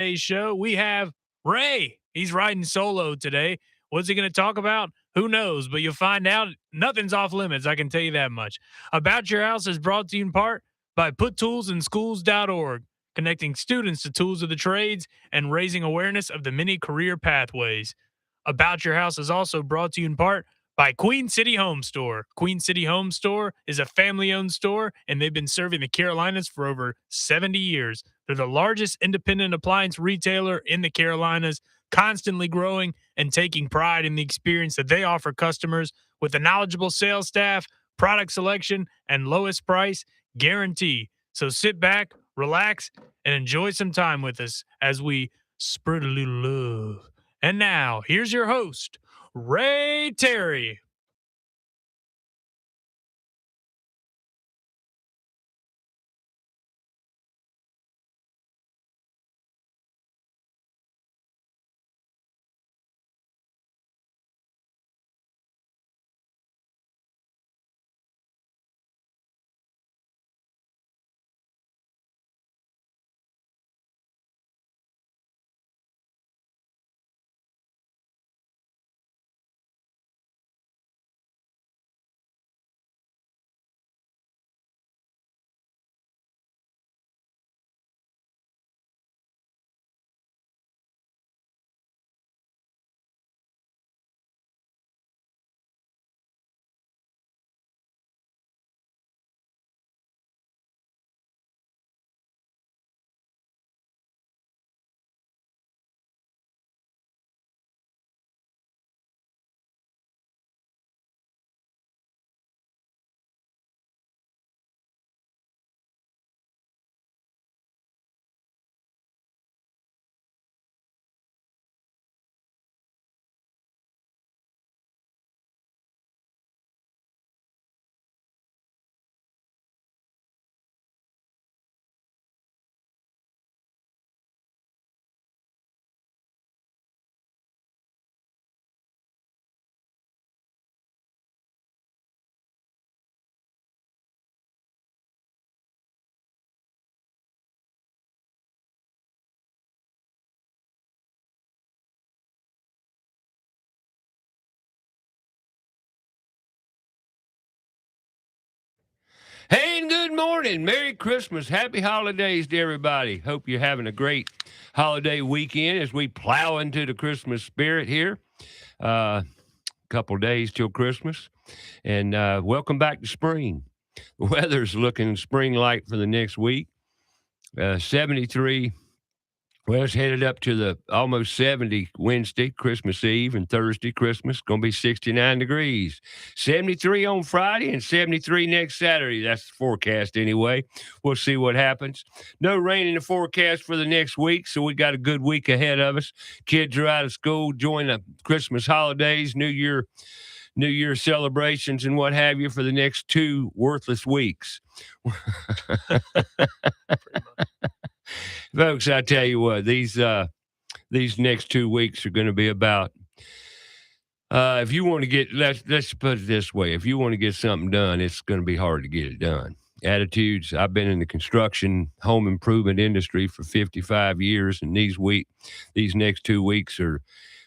today's show, we have Ray. He's riding solo today. What's he going to talk about? Who knows? But you'll find out. Nothing's off limits, I can tell you that much. About Your House is brought to you in part by PutToolsInSchools.org, connecting students to tools of the trades and raising awareness of the many career pathways. About Your House is also brought to you in part by Queen City Home Store. Queen City Home Store is a family-owned store, and they've been serving the Carolinas for over 70 years. They're the largest independent appliance retailer in the Carolinas, constantly growing and taking pride in the experience that they offer customers with a knowledgeable sales staff, product selection, and lowest price guarantee. So sit back, relax, and enjoy some time with us as we spread a little love. And now, here's your host, Ray Terry. Hey, and good morning. Merry Christmas. Happy holidays to everybody. Hope you're having a great holiday weekend as we plow into the Christmas spirit here. Couple days till Christmas. And welcome back to spring. The weather's looking spring-like for the next week. 73. Well, it's headed up to the almost 70 Wednesday, Christmas Eve, and Thursday, Christmas. Going to be 69 degrees. 73 on Friday and 73 next Saturday. That's the forecast anyway. We'll see what happens. No rain in the forecast for the next week, so we got a good week ahead of us. Kids are out of school, enjoying the Christmas holidays, New Year celebrations, and what have you for the next 2 worthless weeks. Folks, I tell you what, these next 2 weeks are going to be about. If you want to get, let's put it this way: if you want to get something done, it's going to be hard to get it done. Attitudes. I've been in the construction, home improvement industry for 55 years, and these next 2 weeks are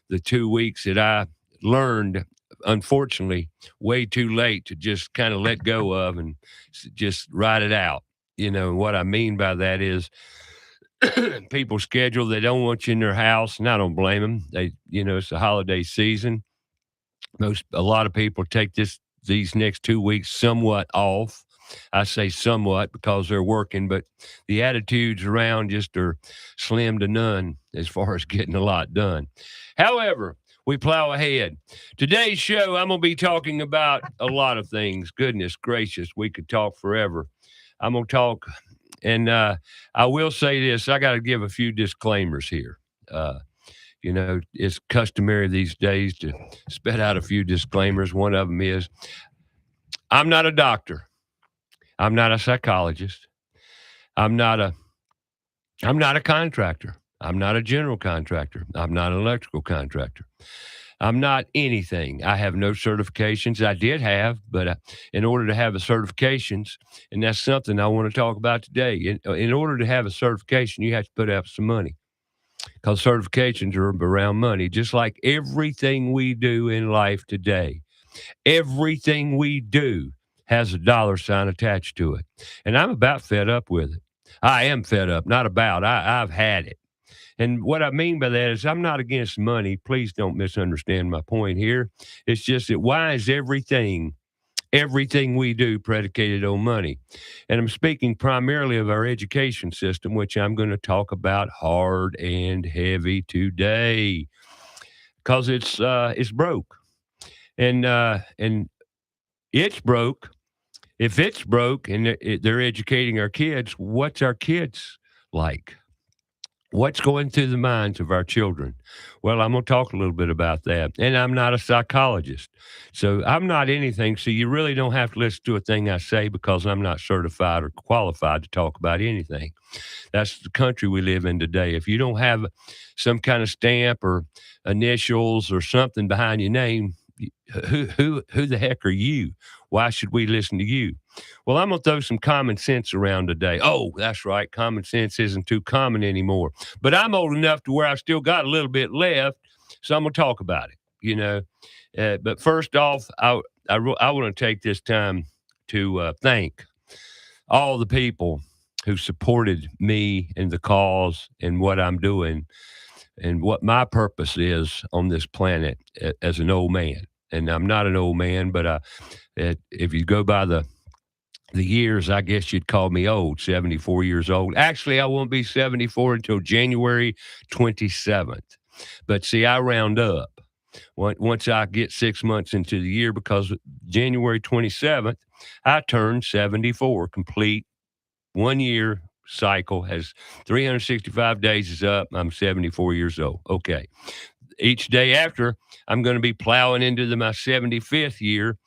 the 2 weeks that I learned, unfortunately, way too late to just kind of let go of and just ride it out. You know what I mean by that is people schedule, they don't want you in their house, and I don't blame them. It's the holiday season. A lot of people take these next 2 weeks somewhat off. I say somewhat because they're working, but the attitudes around just are slim to none as far as getting a lot done. However, we plow ahead. Today's show, I'm going to be talking about a lot of things. Goodness gracious, we could talk forever. I'm going to talk. And I will say this, I got to give a few disclaimers here. It's customary these days to spit out a few disclaimers. One of them is, I'm not a doctor. I'm not a psychologist. I'm not a contractor. I'm not a general contractor. I'm not an electrical contractor. I'm not anything. I have no certifications. I did have, but in order to have the certifications, and that's something I want to talk about today. In order to have a certification, you have to put up some money. because certifications are around money, just like everything we do in life today. Everything we do has a dollar sign attached to it. And I'm about fed up with it. I am fed up, not about. I've had it. And what I mean by that is I'm not against money. Please don't misunderstand my point here. It's just that why is everything we do predicated on money? And I'm speaking primarily of our education system, which I'm going to talk about hard and heavy today because it's broke. And it's broke. If it's broke and they're educating our kids, what's our kids like? What's going through the minds of our children? Well, I'm going to talk a little bit about that. And I'm not a psychologist, so I'm not anything. So you really don't have to listen to a thing I say because I'm not certified or qualified to talk about anything. That's the country we live in today. If you don't have some kind of stamp or initials or something behind your name, who the heck are you? Why should we listen to you? Well, I'm going to throw some common sense around today. Oh, that's right. Common sense isn't too common anymore. But I'm old enough to where I've still got a little bit left, so I'm going to talk about it, But first off, I want to take this time to thank all the people who supported me and the cause and what I'm doing and what my purpose is on this planet as an old man. And I'm not an old man, but if you go by the years, I guess you'd call me old, 74 years old. Actually, I won't be 74 until January 27th. But see, I round up once I get 6 months into the year because January 27th, I turned 74, complete 1 year cycle has 365 days is up. I'm 74 years old. Okay. Each day after, I'm going to be plowing into my 75th year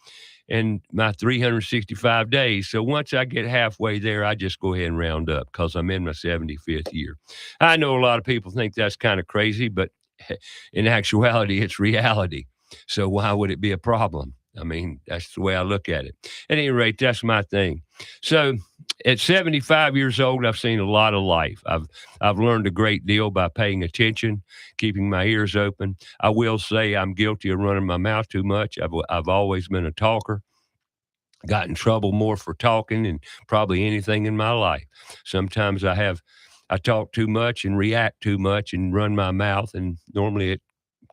and my 365 days. So once I get halfway there, I just go ahead and round up because I'm in my 75th year. I know a lot of people think that's kind of crazy, but in actuality, it's reality. So why would it be a problem? I mean, that's the way I look at it. At any rate, that's my thing. So at 75 years old, I've seen a lot of life. I've learned a great deal by paying attention, keeping my ears open. I will say I'm guilty of running my mouth too much. I've always been a talker. Got in trouble more for talking than probably anything in my life. Sometimes I talk too much and react too much and run my mouth, and normally it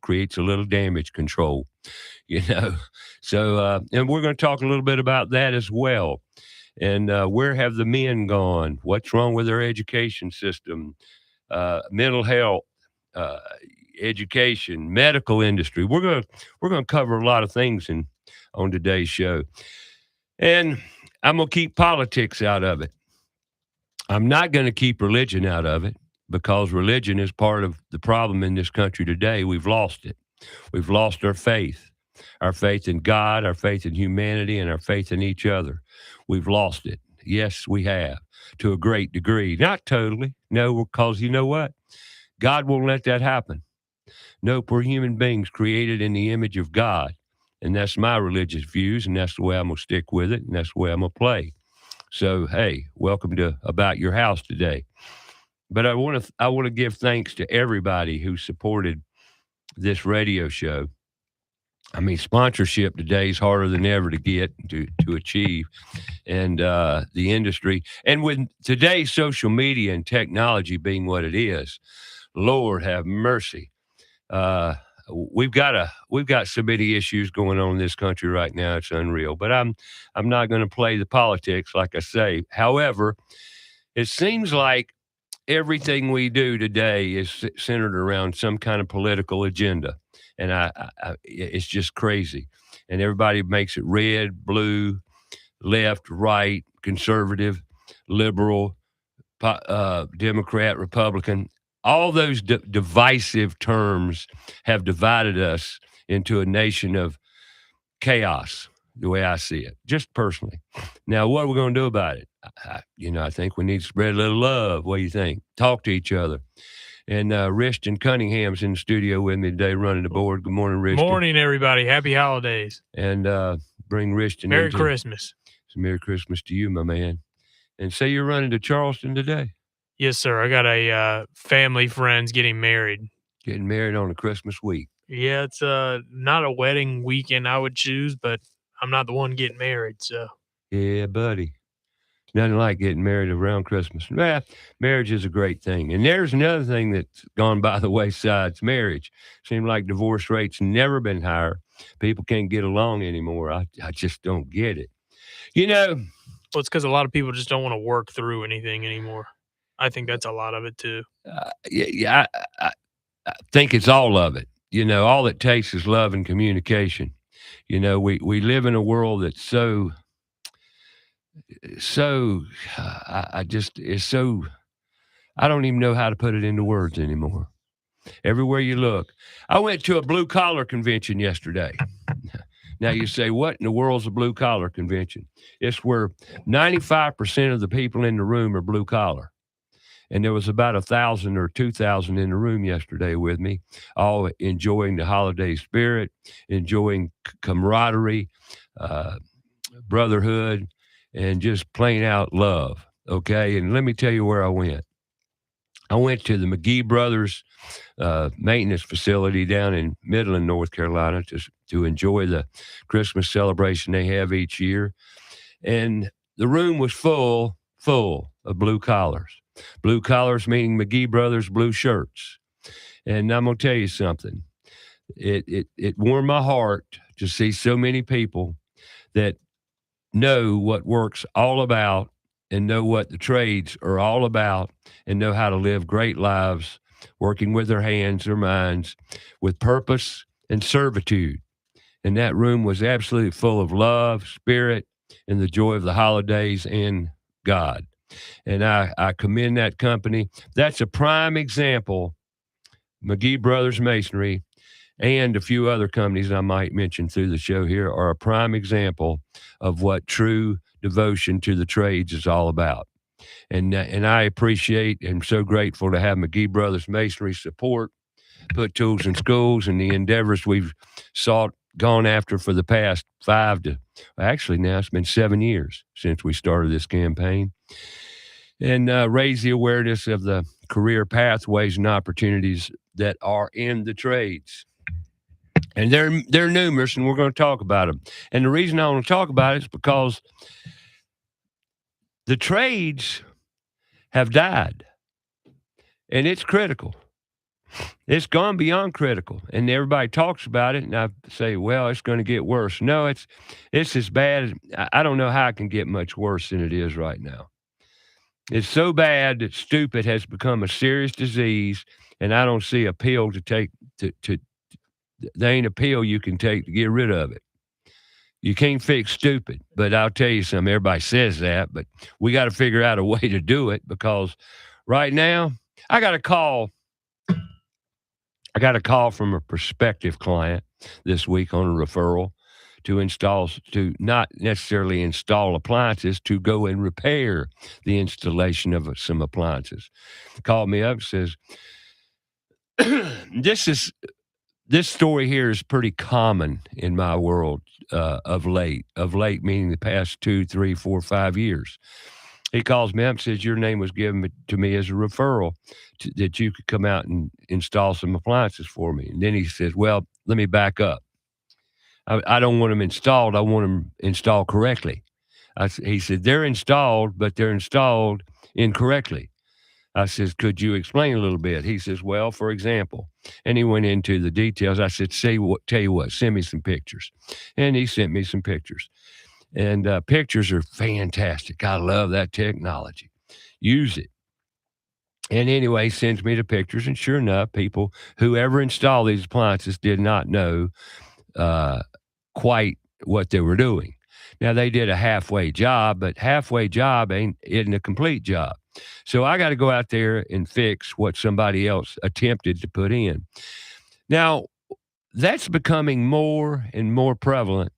creates a little damage control, So, and we're going to talk a little bit about that as well. And where have the men gone? What's wrong with our education system? Mental health, education, medical industry. We're going to cover a lot of things on today's show. And I'm going to keep politics out of it. I'm not going to keep religion out of it because religion is part of the problem in this country today. We've lost it. We've lost our faith in God, our faith in humanity, and our faith in each other. We've lost it. Yes, we have, to a great degree. Not totally. No, because you know what? God won't let that happen. Nope, we're human beings created in the image of God. And that's my religious views, and that's the way I'm going to stick with it, and that's the way I'm going to play. So, hey, welcome to About Your House today. But I want to give thanks to everybody who supported this radio show. I mean, sponsorship today is harder than ever to get, to achieve, and the industry. And with today's social media and technology being what it is, Lord have mercy. We've got so many issues going on in this country right now. It's unreal. But I'm not going to play the politics, like I say. However, it seems like everything we do today is centered around some kind of political agenda. And it's just crazy. And everybody makes it red, blue, left, right, conservative, liberal, Democrat, Republican. All those divisive terms have divided us into a nation of chaos, the way I see it, just personally. Now, what are we going to do about it? I think we need to spread a little love. What do you think? Talk to each other. And Rishton Cunningham's in the studio with me today running the board. Good morning, Rishton. Morning, everybody. Happy holidays. And bring Rishton Merry Christmas. Merry Christmas to you, my man. And say you're running to Charleston today. Yes, sir. I got a family friends getting married. Getting married on a Christmas week. Yeah, it's not a wedding weekend I would choose, but I'm not the one getting married, so Yeah, buddy. Nothing like getting married around Christmas. Yeah, marriage is a great thing. And there's another thing that's gone by the wayside. It's marriage. Seems like divorce rates never been higher. People can't get along anymore. I just don't get it. You know, well, it's because a lot of people just don't want to work through anything anymore. I think that's a lot of it too. yeah, I think it's all of it. All it takes is love and communication. We live in a world that's so I just it's so I don't even know how to put it into words anymore. Everywhere you look. I went to a blue collar convention yesterday. Now you say, what in the world's a blue collar convention? It's where 95% of the people in the room are blue collar. And there was about 1,000 or 2,000 in the room yesterday with me, all enjoying the holiday spirit, enjoying camaraderie, brotherhood, and just plain out love. Okay. And let me tell you where I went. I went to the McGee Brothers maintenance facility down in Midland, North Carolina, to enjoy the Christmas celebration they have each year. And the room was full of blue collars. Blue collars meaning McGee Brothers blue shirts. And I'm going to tell you something. It warmed my heart to see so many people that know what work's all about and know what the trades are all about and know how to live great lives, working with their hands, their minds, with purpose and servitude. And that room was absolutely full of love, spirit, and the joy of the holidays and God. And I commend that company. That's a prime example, McGee Brothers Masonry, and a few other companies I might mention through the show here are a prime example of what true devotion to the trades is all about. And I appreciate and so grateful to have McGee Brothers Masonry support, put tools in schools, and the endeavors we've gone after for the past actually now it's been 7 years since we started this campaign, and raise the awareness of the career pathways and opportunities that are in the trades. And they're numerous, and we're going to talk about them. And the reason I want to talk about it is because the trades have died, and it's critical. It's gone beyond critical, and everybody talks about it, and I say, well, it's going to get worse. No, it's as bad. I don't know how it can get much worse than it is right now. It's so bad that stupid has become a serious disease, and I don't see a pill to take there ain't a pill you can take to get rid of it. You can't fix stupid, but I'll tell you something. Everybody says that, but we got to figure out a way to do it, because right now I got a call from a prospective client this week on a referral to not necessarily install appliances, to go and repair the installation of some appliances. Called me up and says, this story here is pretty common in my world of late meaning the past 2, 3, 4, 5 years. He calls me up and says, your name was given to me as a referral that you could come out and install some appliances for me. And then he says, well, let me back up. I don't want them installed. I want them installed correctly. He said, they're installed, but they're installed incorrectly. I says, could you explain a little bit? He says, well, for example, and he went into the details. I said, tell you what, send me some pictures. And he sent me some pictures. And pictures are fantastic. I love that technology. Use it. And anyway, he sends me the pictures. And sure enough, whoever installed these appliances did not know quite what they were doing. Now, they did a halfway job, but halfway job isn't a complete job. So I got to go out there and fix what somebody else attempted to put in. Now, that's becoming more and more prevalent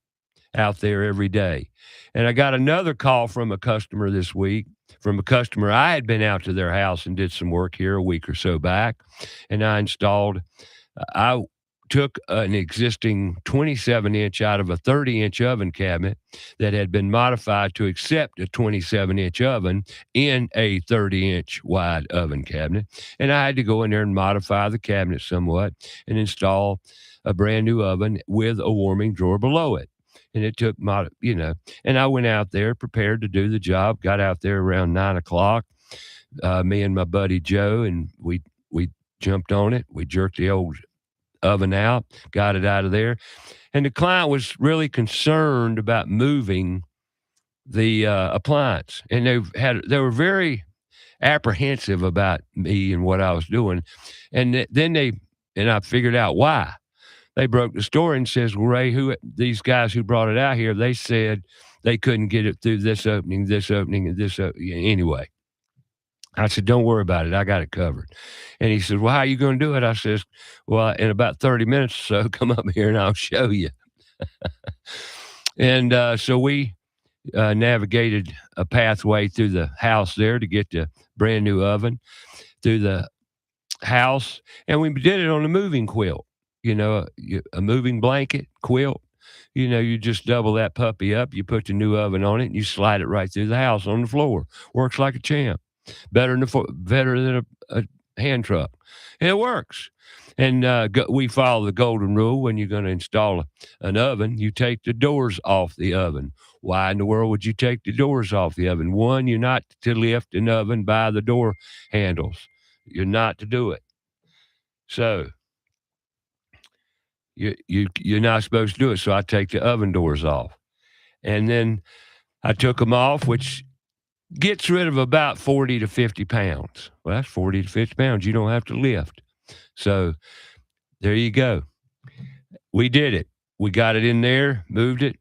out there every day. And I got another call from a customer this week, from a customer. I had been out to their house and did some work here a week or so back, and I took an existing 27-inch out of a 30-inch oven cabinet that had been modified to accept a 27-inch oven in a 30-inch wide oven cabinet. And I had to go in there and modify the cabinet somewhat and install a brand new oven with a warming drawer below it. And it took and I went out there prepared to do the job, got out there around 9 o'clock. Me and my buddy Joe, and we jumped on it. We jerked the old oven out, got it out of there. And the client was really concerned about moving the appliance. And they were very apprehensive about me and what I was doing. And then I figured out why. They broke the story and says, well, Ray, these guys who brought it out here, they said they couldn't get it through this opening, and this opening. Anyway, I said, don't worry about it. I got it covered. And he said, well, how are you going to do it? I says, well, in about 30 minutes or so, come up here and I'll show you. And so we navigated a pathway through the house there to get the brand new oven through the house. And we did it on a moving quilt, a moving blanket quilt. You just double that puppy up, you put the new oven on it, and you slide it right through the house on the floor. Works like a champ. Better than a hand truck. And it works. And we follow the golden rule. When you're going to install an oven, you take the doors off the oven. Why in the world would you take the doors off the oven? One, you're not to lift an oven by the door handles. You're not to do it. So you're not supposed to do it. So I take the oven doors off. And then I took them off, which gets rid of about 40 to 50 pounds. Well, that's 40 to 50 pounds you don't have to lift. So there you go. We did it. We got it in there, moved it,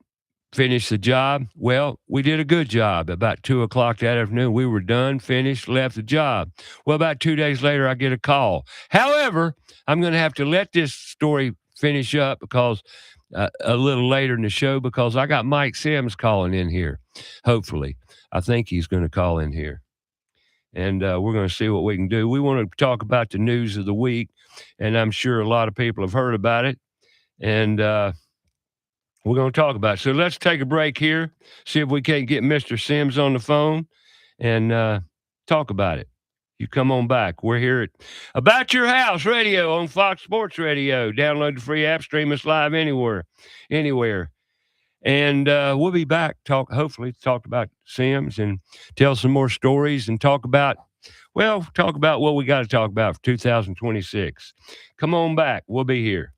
finished the job. Well, we did a good job. About 2 o'clock that afternoon, we were done, finished, left the job. Well, about 2 days later, I get a call. However, I'm going to have to let this story finish up because a little later in the show, because I got Mike Sims calling in here, hopefully. I think he's going to call in here. And we're going to see what we can do. We want to talk about the news of the week, and I'm sure a lot of people have heard about it. And we're going to talk about it. So let's take a break here, see if we can't get Mr. Sims on the phone and talk about it. You come on back. We're here at About Your House Radio on Fox Sports Radio. Download the free app, stream us live anywhere. And we'll be back, hopefully talk about Sims and tell some more stories and talk about what we got to talk about for 2026. Come on back. We'll be here.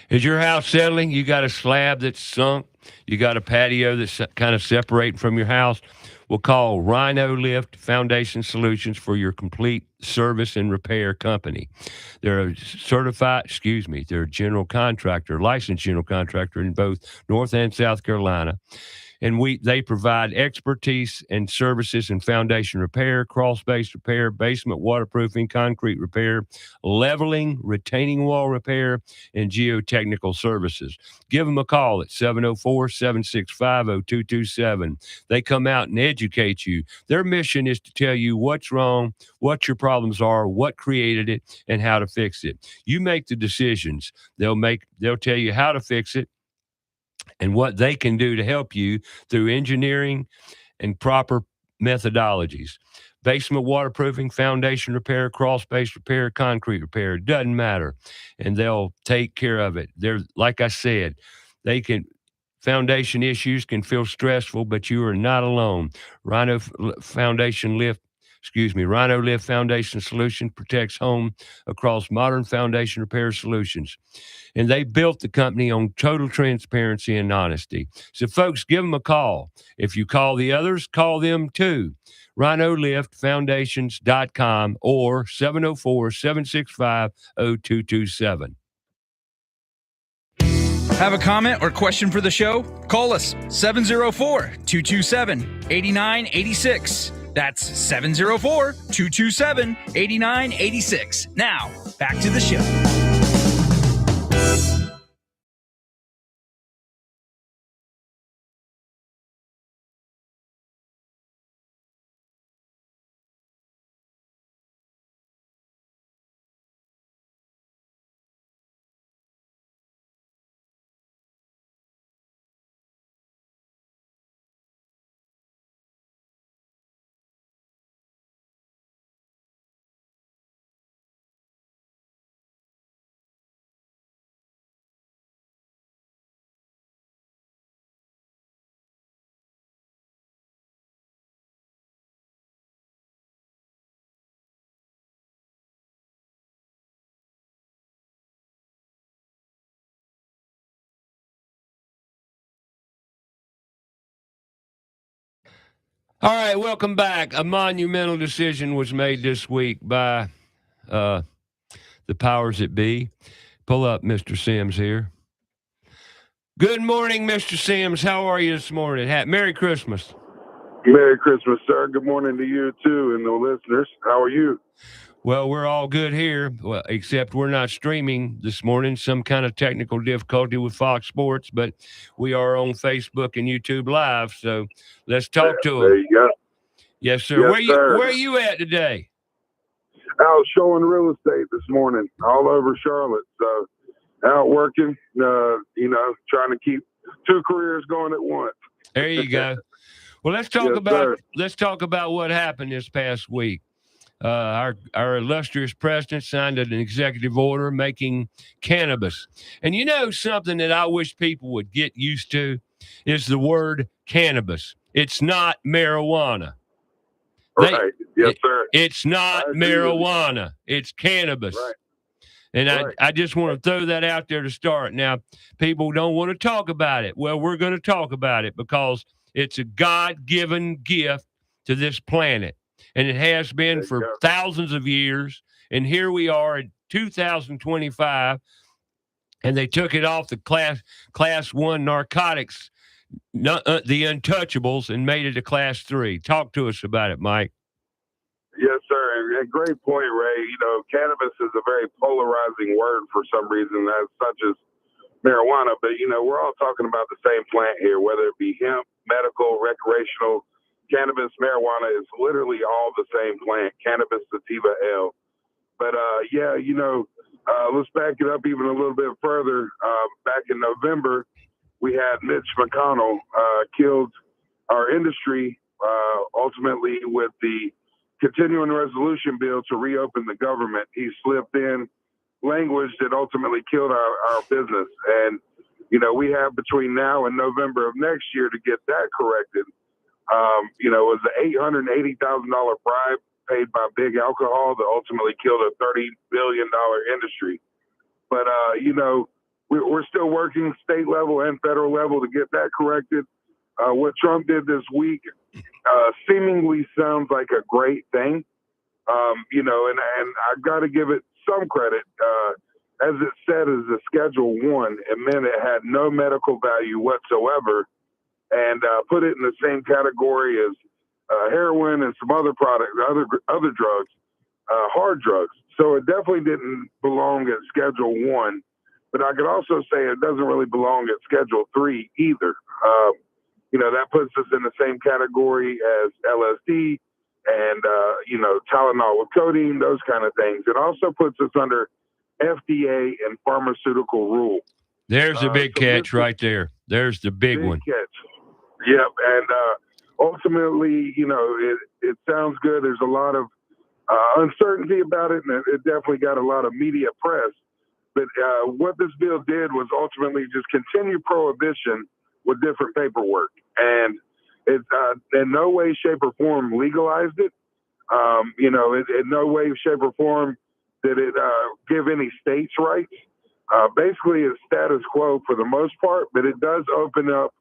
Is your house settling? You got a slab that's sunk? You got a patio that's kind of separating from your house? We'll call Rhino Lift Foundation Solutions for your complete service and repair company. They're they're a general contractor, licensed general contractor in both North and South Carolina. And they provide expertise and services in foundation repair, crawl space repair, basement waterproofing, concrete repair, leveling, retaining wall repair, and geotechnical services. Give them a call at 704-765-0227. They come out and educate you. Their mission is to tell you what's wrong, what your problems are, what created it, and how to fix it. You make the decisions. They'll tell you how to fix it and what they can do to help you through engineering and proper methodologies. Basement waterproofing, foundation repair, crawl space repair, concrete repair, doesn't matter. And they'll take care of it. They're, like I said, foundation issues can feel stressful, but you are not alone. Rhino Lift Foundation Solution protects home across modern foundation repair solutions. And they built the company on total transparency and honesty. So, folks, give them a call. If you call the others, call them too. RhinoLiftFoundations.com or 704-765-0227. Have a comment or question for the show? Call us 704-227-8986. That's 704-227-8986. Now, back to the show. All right, welcome back. A monumental decision was made this week by the powers that be. Pull up Mr. Sims here. Good morning, Mr. Sims. How are you this morning? Merry Christmas. Merry Christmas, sir. Good morning to you, too, and the listeners. How are you? Well, we're all good here, except we're not streaming this morning. Some kind of technical difficulty with Fox Sports, but we are on Facebook and YouTube Live, so let's talk to them. There you go. Yes, sir. Yes, sir. Where are you at today? Out showing real estate this morning all over Charlotte. So out working, trying to keep two careers going at once. There you go. Well, let's talk about what happened this past week. Our illustrious president signed an executive order making cannabis. And you know something that I wish people would get used to is the word cannabis. It's not marijuana. Right. Yes, sir. It's not marijuana. It's cannabis. Right. And I just want to throw that out there to start. Now, people don't want to talk about it. Well, we're going to talk about it because it's a God-given gift to this planet. And it has been for thousands of years. And here we are in 2025, and they took it off the class 1 narcotics, the untouchables, and made it a class 3. Talk to us about it, Mike. Yes, sir. And great point, Ray. Cannabis is a very polarizing word for some reason, such as marijuana. But, we're all talking about the same plant here, whether it be hemp, medical, recreational. Cannabis, marijuana is literally all the same plant, cannabis sativa L. But, let's back it up even a little bit further. Back in November, we had Mitch McConnell killed our industry, ultimately with the continuing resolution bill to reopen the government. He slipped in language that ultimately killed our business. And, we have between now and November of next year to get that corrected. It was an $880,000 bribe paid by Big Alcohol that ultimately killed a $30 billion industry. But, we're still working state level and federal level to get that corrected. What Trump did this week seemingly sounds like a great thing, and I've got to give it some credit. As it said, as a Schedule 1, it meant it had no medical value whatsoever, and put it in the same category as heroin and some other products, other drugs, hard drugs. So it definitely didn't belong at Schedule 1. But I could also say it doesn't really belong at Schedule 3 either. That puts us in the same category as LSD and, Tylenol with codeine, those kind of things. It also puts us under FDA and pharmaceutical rule. There's a big catch right there. There's the big one. Catch. Yep. And ultimately, it sounds good. There's a lot of uncertainty about it, and it definitely got a lot of media press. But what this bill did was ultimately just continue prohibition with different paperwork. And it in no way, shape, or form legalized it. In no way, shape, or form did it give any states rights. Basically, it's status quo for the most part, but it does open up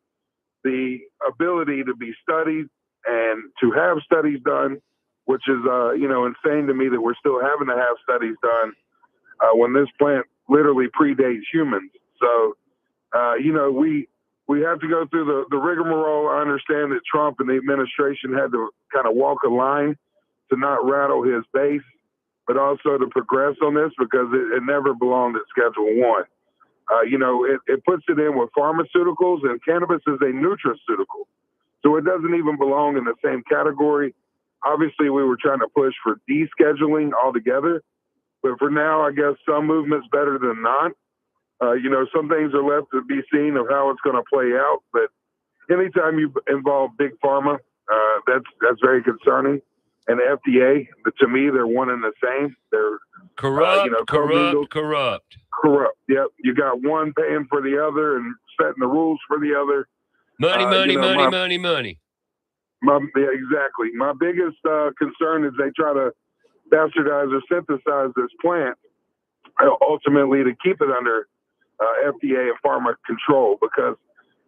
the ability to be studied and to have studies done, which is, insane to me that we're still having to have studies done when this plant literally predates humans. So, we have to go through the rigmarole. I understand that Trump and the administration had to kind of walk a line to not rattle his base, but also to progress on this because it never belonged at Schedule 1. It puts it in with pharmaceuticals, and cannabis is a nutraceutical. So it doesn't even belong in the same category. Obviously, we were trying to push for descheduling altogether. But for now, I guess some movement's better than not. Some things are left to be seen of how it's going to play out. But anytime you involve big pharma, that's very concerning. And the FDA, to me, they're one and the same. They're corrupt. Corrupt. Yep. You got one paying for the other and setting the rules for the other. Money. Yeah, exactly. My biggest concern is they try to bastardize or synthesize this plant ultimately to keep it under FDA and pharma control because,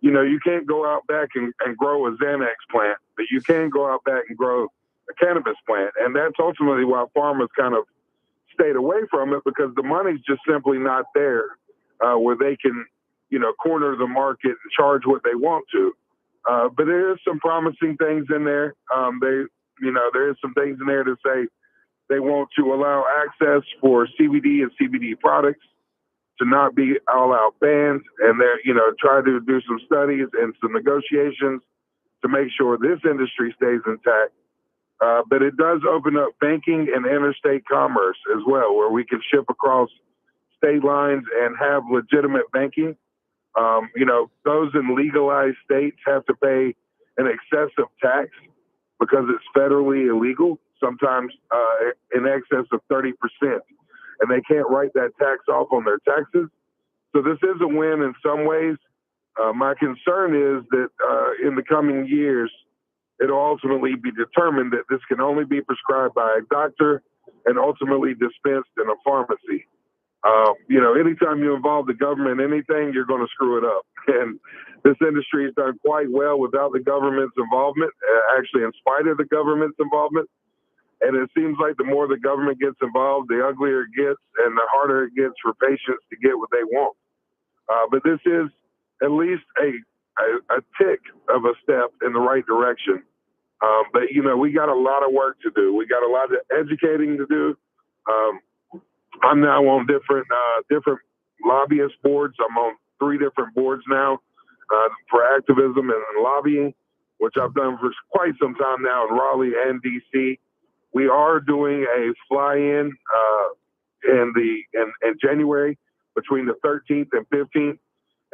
you can't go out back and grow a Xanax plant, but you can go out back and grow a cannabis plant. And that's ultimately why farmers kind of stayed away from it because the money's just simply not there where they can, corner the market and charge what they want to. But there is some promising things in there. There is some things in there to say they want to allow access for CBD and CBD products to not be all out banned. And they're, try to do some studies and some negotiations to make sure this industry stays intact. But it does open up banking and interstate commerce as well, where we can ship across state lines and have legitimate banking. Those in legalized states have to pay an excessive tax because it's federally illegal, sometimes in excess of 30%. And they can't write that tax off on their taxes. So this is a win in some ways. My concern is that in the coming years, it'll ultimately be determined that this can only be prescribed by a doctor and ultimately dispensed in a pharmacy. Anytime you involve the government in anything, you're going to screw it up. And this industry has done quite well without the government's involvement, actually in spite of the government's involvement. And it seems like the more the government gets involved, the uglier it gets and the harder it gets for patients to get what they want. But this is at least a tick of a step in the right direction. But, we got a lot of work to do. We got a lot of educating to do. I'm now on different lobbyist boards. I'm on 3 different boards now for activism and lobbying, which I've done for quite some time now in Raleigh and D.C. We are doing a fly-in in January between the 13th and 15th.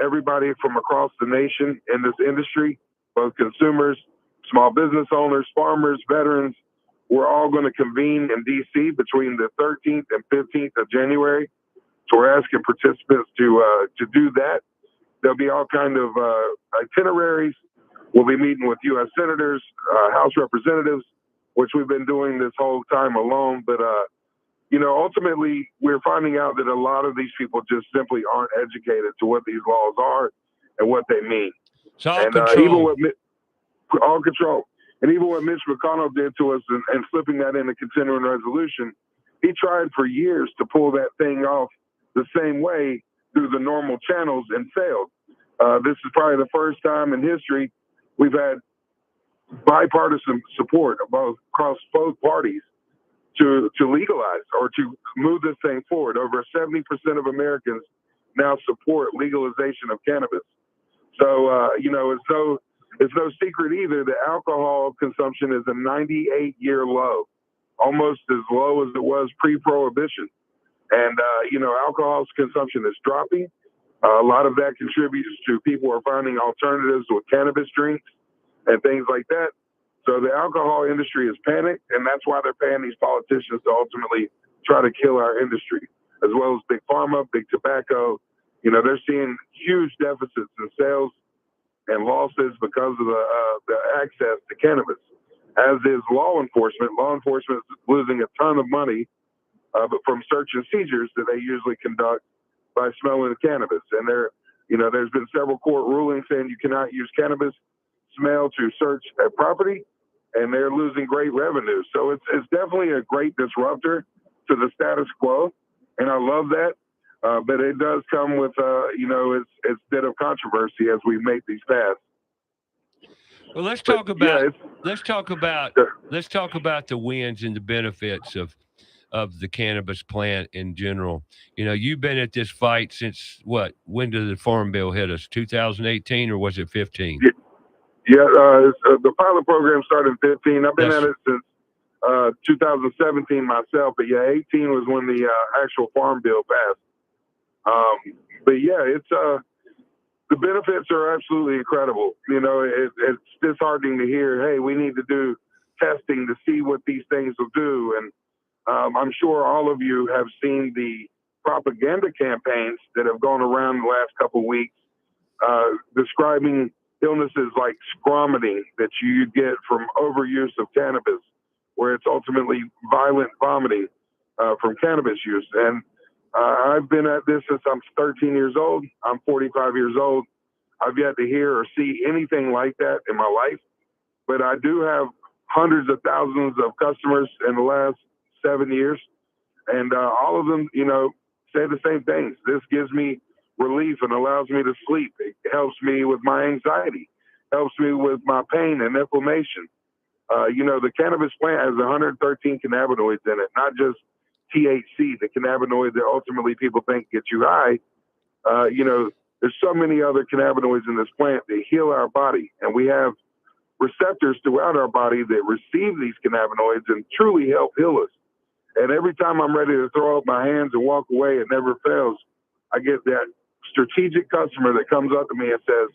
Everybody from across the nation in this industry, both consumers, small business owners, farmers, veterans, we're all going to convene in D.C. between the 13th and 15th of January. So we're asking participants to do that. There'll be all kind of itineraries. We'll be meeting with U.S. senators, House representatives, which we've been doing this whole time alone. But, ultimately we're finding out that a lot of these people just simply aren't educated to what these laws are and what they mean. It's all And control. all control. And even what Mitch McConnell did to us and flipping that into continuing resolution, he tried for years to pull that thing off the same way through the normal channels and failed. This is probably the first time in history we've had bipartisan support across both parties to legalize or to move this thing forward. Over 70% of Americans now support legalization of cannabis. So, it's no secret either that alcohol consumption is a 98-year low, almost as low as it was pre-prohibition. And, alcohol consumption is dropping. A lot of that contributes to people are finding alternatives with cannabis drinks and things like that. So the alcohol industry is panicked, and that's why they're paying these politicians to ultimately try to kill our industry, as well as big pharma, big tobacco. They're seeing huge deficits in sales and losses because of the access to cannabis, as is law enforcement. Law enforcement is losing a ton of money but from search and seizures that they usually conduct by smelling the cannabis. And there's been several court rulings saying you cannot use cannabis smell to search a property, and they're losing great revenue. So it's definitely a great disruptor to the status quo, and I love that. But it does come with, it's a bit of controversy as we make these paths. Well, let's talk about the wins and the benefits of the cannabis plant in general. You've been at this fight since what? When did the Farm Bill hit us? 2018 or was it 15? Yeah, the pilot program started in 15. I've been at it since 2017 myself, but 18 was when the actual Farm Bill passed. But it's the benefits are absolutely incredible. It's disheartening to hear, hey, we need to do testing to see what these things will do. And I'm sure all of you have seen the propaganda campaigns that have gone around the last couple of weeks describing illnesses like scromiting that you get from overuse of cannabis, where it's ultimately violent vomiting from cannabis use. And I've been at this since I'm 13 years old. I'm 45 years old. I've yet to hear or see anything like that in my life, but I do have hundreds of thousands of customers in the last 7 years, and all of them, say the same things. This gives me relief and allows me to sleep. It helps me with my anxiety, helps me with my pain and inflammation. The cannabis plant has 113 cannabinoids in it, not just THC, the cannabinoid that ultimately people think gets you high. There's so many other cannabinoids in this plant that heal our body, and we have receptors throughout our body that receive these cannabinoids and truly help heal us. And every time I'm ready to throw up my hands and walk away, it never fails. I get that strategic customer that comes up to me and says,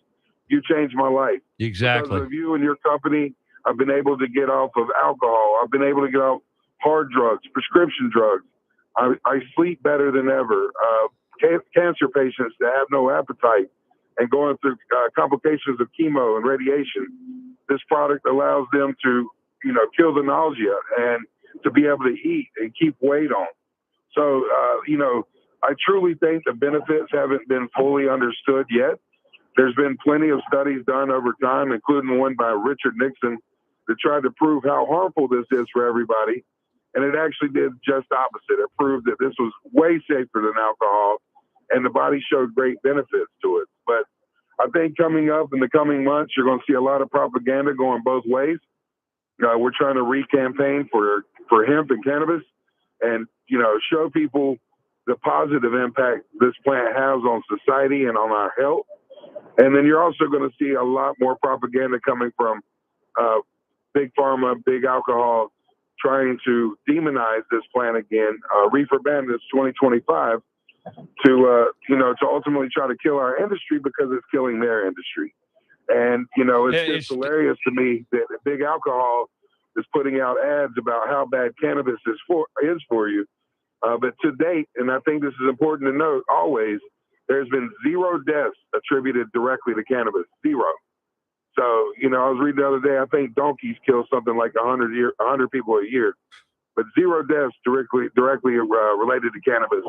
"You changed my life. Exactly. Because of you and your company, I've been able to get off of alcohol. I've been able to get off hard drugs, prescription drugs. I sleep better than ever. Cancer patients that have no appetite and going through complications of chemo and radiation, this product allows them to, kill the nausea and to be able to eat and keep weight on. So, I truly think the benefits haven't been fully understood yet. There's been plenty of studies done over time, including one by Richard Nixon, that tried to prove how harmful this is for everybody. And it actually did just opposite. It proved that this was way safer than alcohol, and the body showed great benefits to it. But I think coming up in the coming months, you're going to see a lot of propaganda going both ways. We're trying to re-campaign for hemp and cannabis and, show people the positive impact this plant has on society and on our health. And then you're also going to see a lot more propaganda coming from big pharma, big alcohol, trying to demonize this plant again. Reefer Bandits 2025 to ultimately try to kill our industry because it's killing their industry. And, it's hilarious to me that big alcohol is putting out ads about how bad cannabis is for you. But to date, and I think this is important to note always, there's been 0 deaths attributed directly to cannabis. 0. So, I was reading the other day, I think donkeys kill something like 100 people a year. but 0 deaths directly related to cannabis.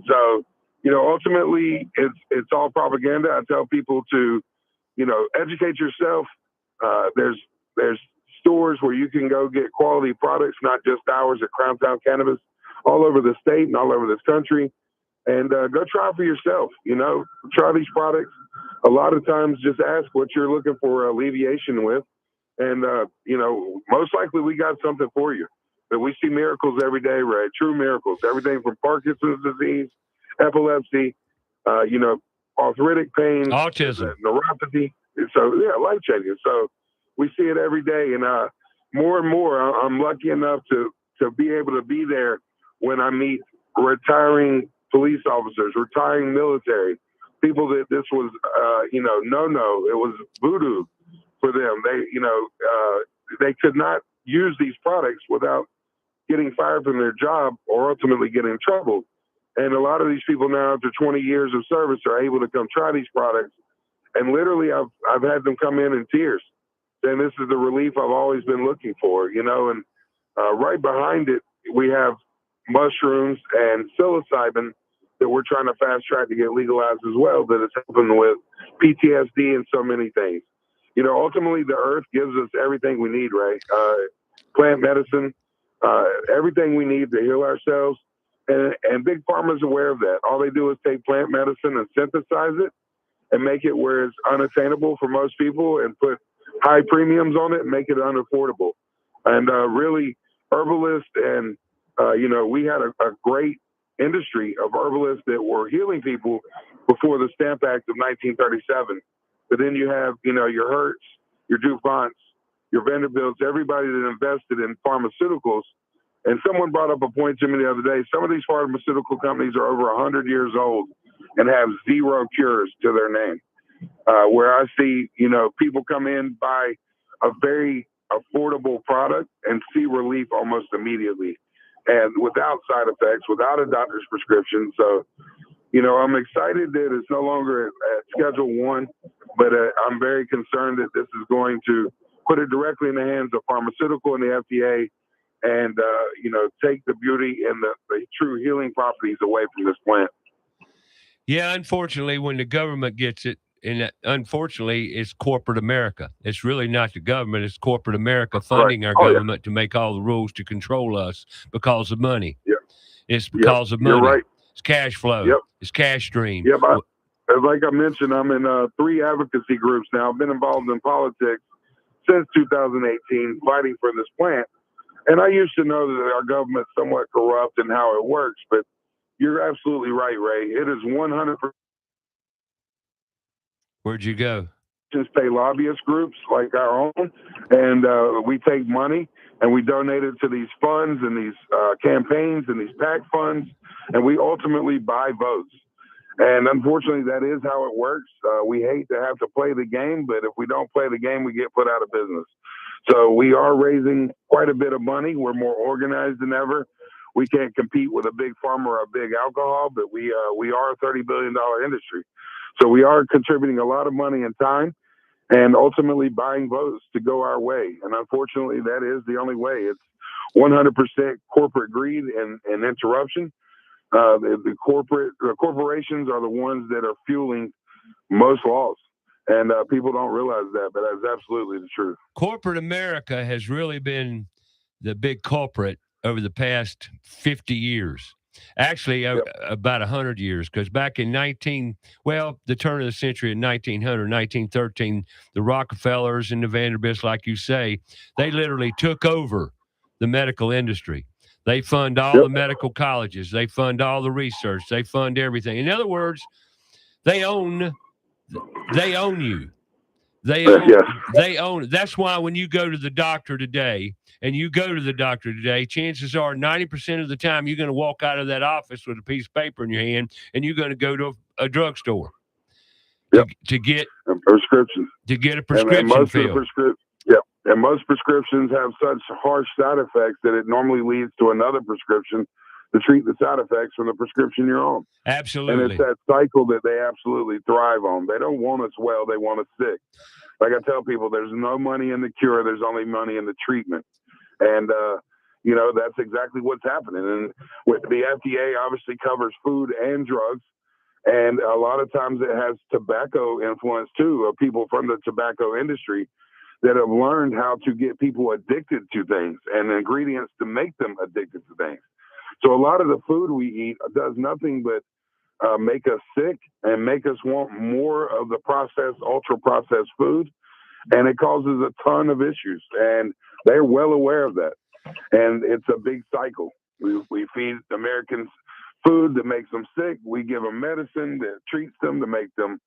So, ultimately, it's all propaganda. I tell people to, educate yourself. There's stores where you can go get quality products, not just ours at Crown Town Cannabis, all over the state and all over this country. And go try for yourself. Try these products. A lot of times, just ask what you're looking for alleviation with, and most likely we got something for you. But we see miracles every day, Ray. True miracles. Everything from Parkinson's disease, epilepsy, arthritic pain, autism, neuropathy. So yeah, life changing. So we see it every day, and more and more, I'm lucky enough to be able to be there when I meet retiring police officers, retiring military, people that this was, no, it was voodoo for them. They could not use these products without getting fired from their job or ultimately getting in trouble. And a lot of these people now, after 20 years of service, are able to come try these products. And literally, I've had them come in tears, saying this is the relief I've always been looking for, And right behind it, we have mushrooms and psilocybin that we're trying to fast track to get legalized as well, that is helping with PTSD and so many things. Ultimately, the earth gives us everything we need, Ray. Plant medicine, everything we need to heal ourselves. And Big Pharma's aware of that. All they do is take plant medicine and synthesize it and make it where it's unattainable for most people and put high premiums on it and make it unaffordable. And really, herbalists and, we had a great industry of herbalists that were healing people before the Stamp Act of 1937. But then you have, your Hertz, your DuPonts, your Vanderbilts, everybody that invested in pharmaceuticals. And someone brought up a point to me the other day. Some of these pharmaceutical companies are over 100 years old and have 0 cures to their name. Where I see, people come in, buy a very affordable product and see relief almost immediately, and without side effects, without a doctor's prescription. So, I'm excited that it's no longer at Schedule 1, but I'm very concerned that this is going to put it directly in the hands of pharmaceutical and the FDA, and, take the beauty and the true healing properties away from this plant. Yeah, unfortunately, when the government gets it, and unfortunately, it's corporate America. It's really not the government. It's corporate America funding our government to make all the rules to control us because of money. Yeah. It's because of money. You're right. It's cash flow. Yep. It's cash stream. Yep. Like I mentioned, I'm in 3 advocacy groups now. I've been involved in politics since 2018, fighting for this plant. And I used to know that our government's somewhat corrupt and how it works, but you're absolutely right, Ray. It is 100%. Where'd you go? Just pay lobbyist groups like our own, and we take money and we donate it to these funds and these campaigns and these PAC funds, and we ultimately buy votes. And unfortunately, that is how it works. We hate to have to play the game, but if we don't play the game, we get put out of business. So we are raising quite a bit of money. We're more organized than ever. We can't compete with a big pharma or a big alcohol, but we are a $30 billion industry. So we are contributing a lot of money and time and ultimately buying votes to go our way. And unfortunately, that is the only way. It's 100% corporate greed and interruption. The corporations are the ones that are fueling most laws. And people don't realize that, but that's absolutely the truth. Corporate America has really been the big culprit over the past 50 years. Actually, about 100 years, because back in the turn of the century in 1900, 1913, the Rockefellers and the Vanderbilts, like you say, they literally took over the medical industry. They fund all the medical colleges. They fund all the research. They fund everything. In other words, they own you. They own. That's why when you go to the doctor today, chances are 90% of the time you're going to walk out of that office with a piece of paper in your hand, and you're going to go to a drugstore to get a prescription. To get a prescription filled. And most prescriptions have such harsh side effects that it normally leads to another prescription to treat the side effects from the prescription you're on. Absolutely. And it's that cycle that they absolutely thrive on. They don't want us well, they want us sick. Like I tell people, there's no money in the cure, there's only money in the treatment. And, that's exactly what's happening. And with the FDA obviously covers food and drugs. And a lot of times it has tobacco influence too, of people from the tobacco industry that have learned how to get people addicted to things and ingredients to make them addicted to things. So a lot of the food we eat does nothing but make us sick and make us want more of the processed, ultra processed food. And it causes a ton of issues. And they're well aware of that. And it's a big cycle. We feed Americans food that makes them sick. We give them medicine that treats them to make them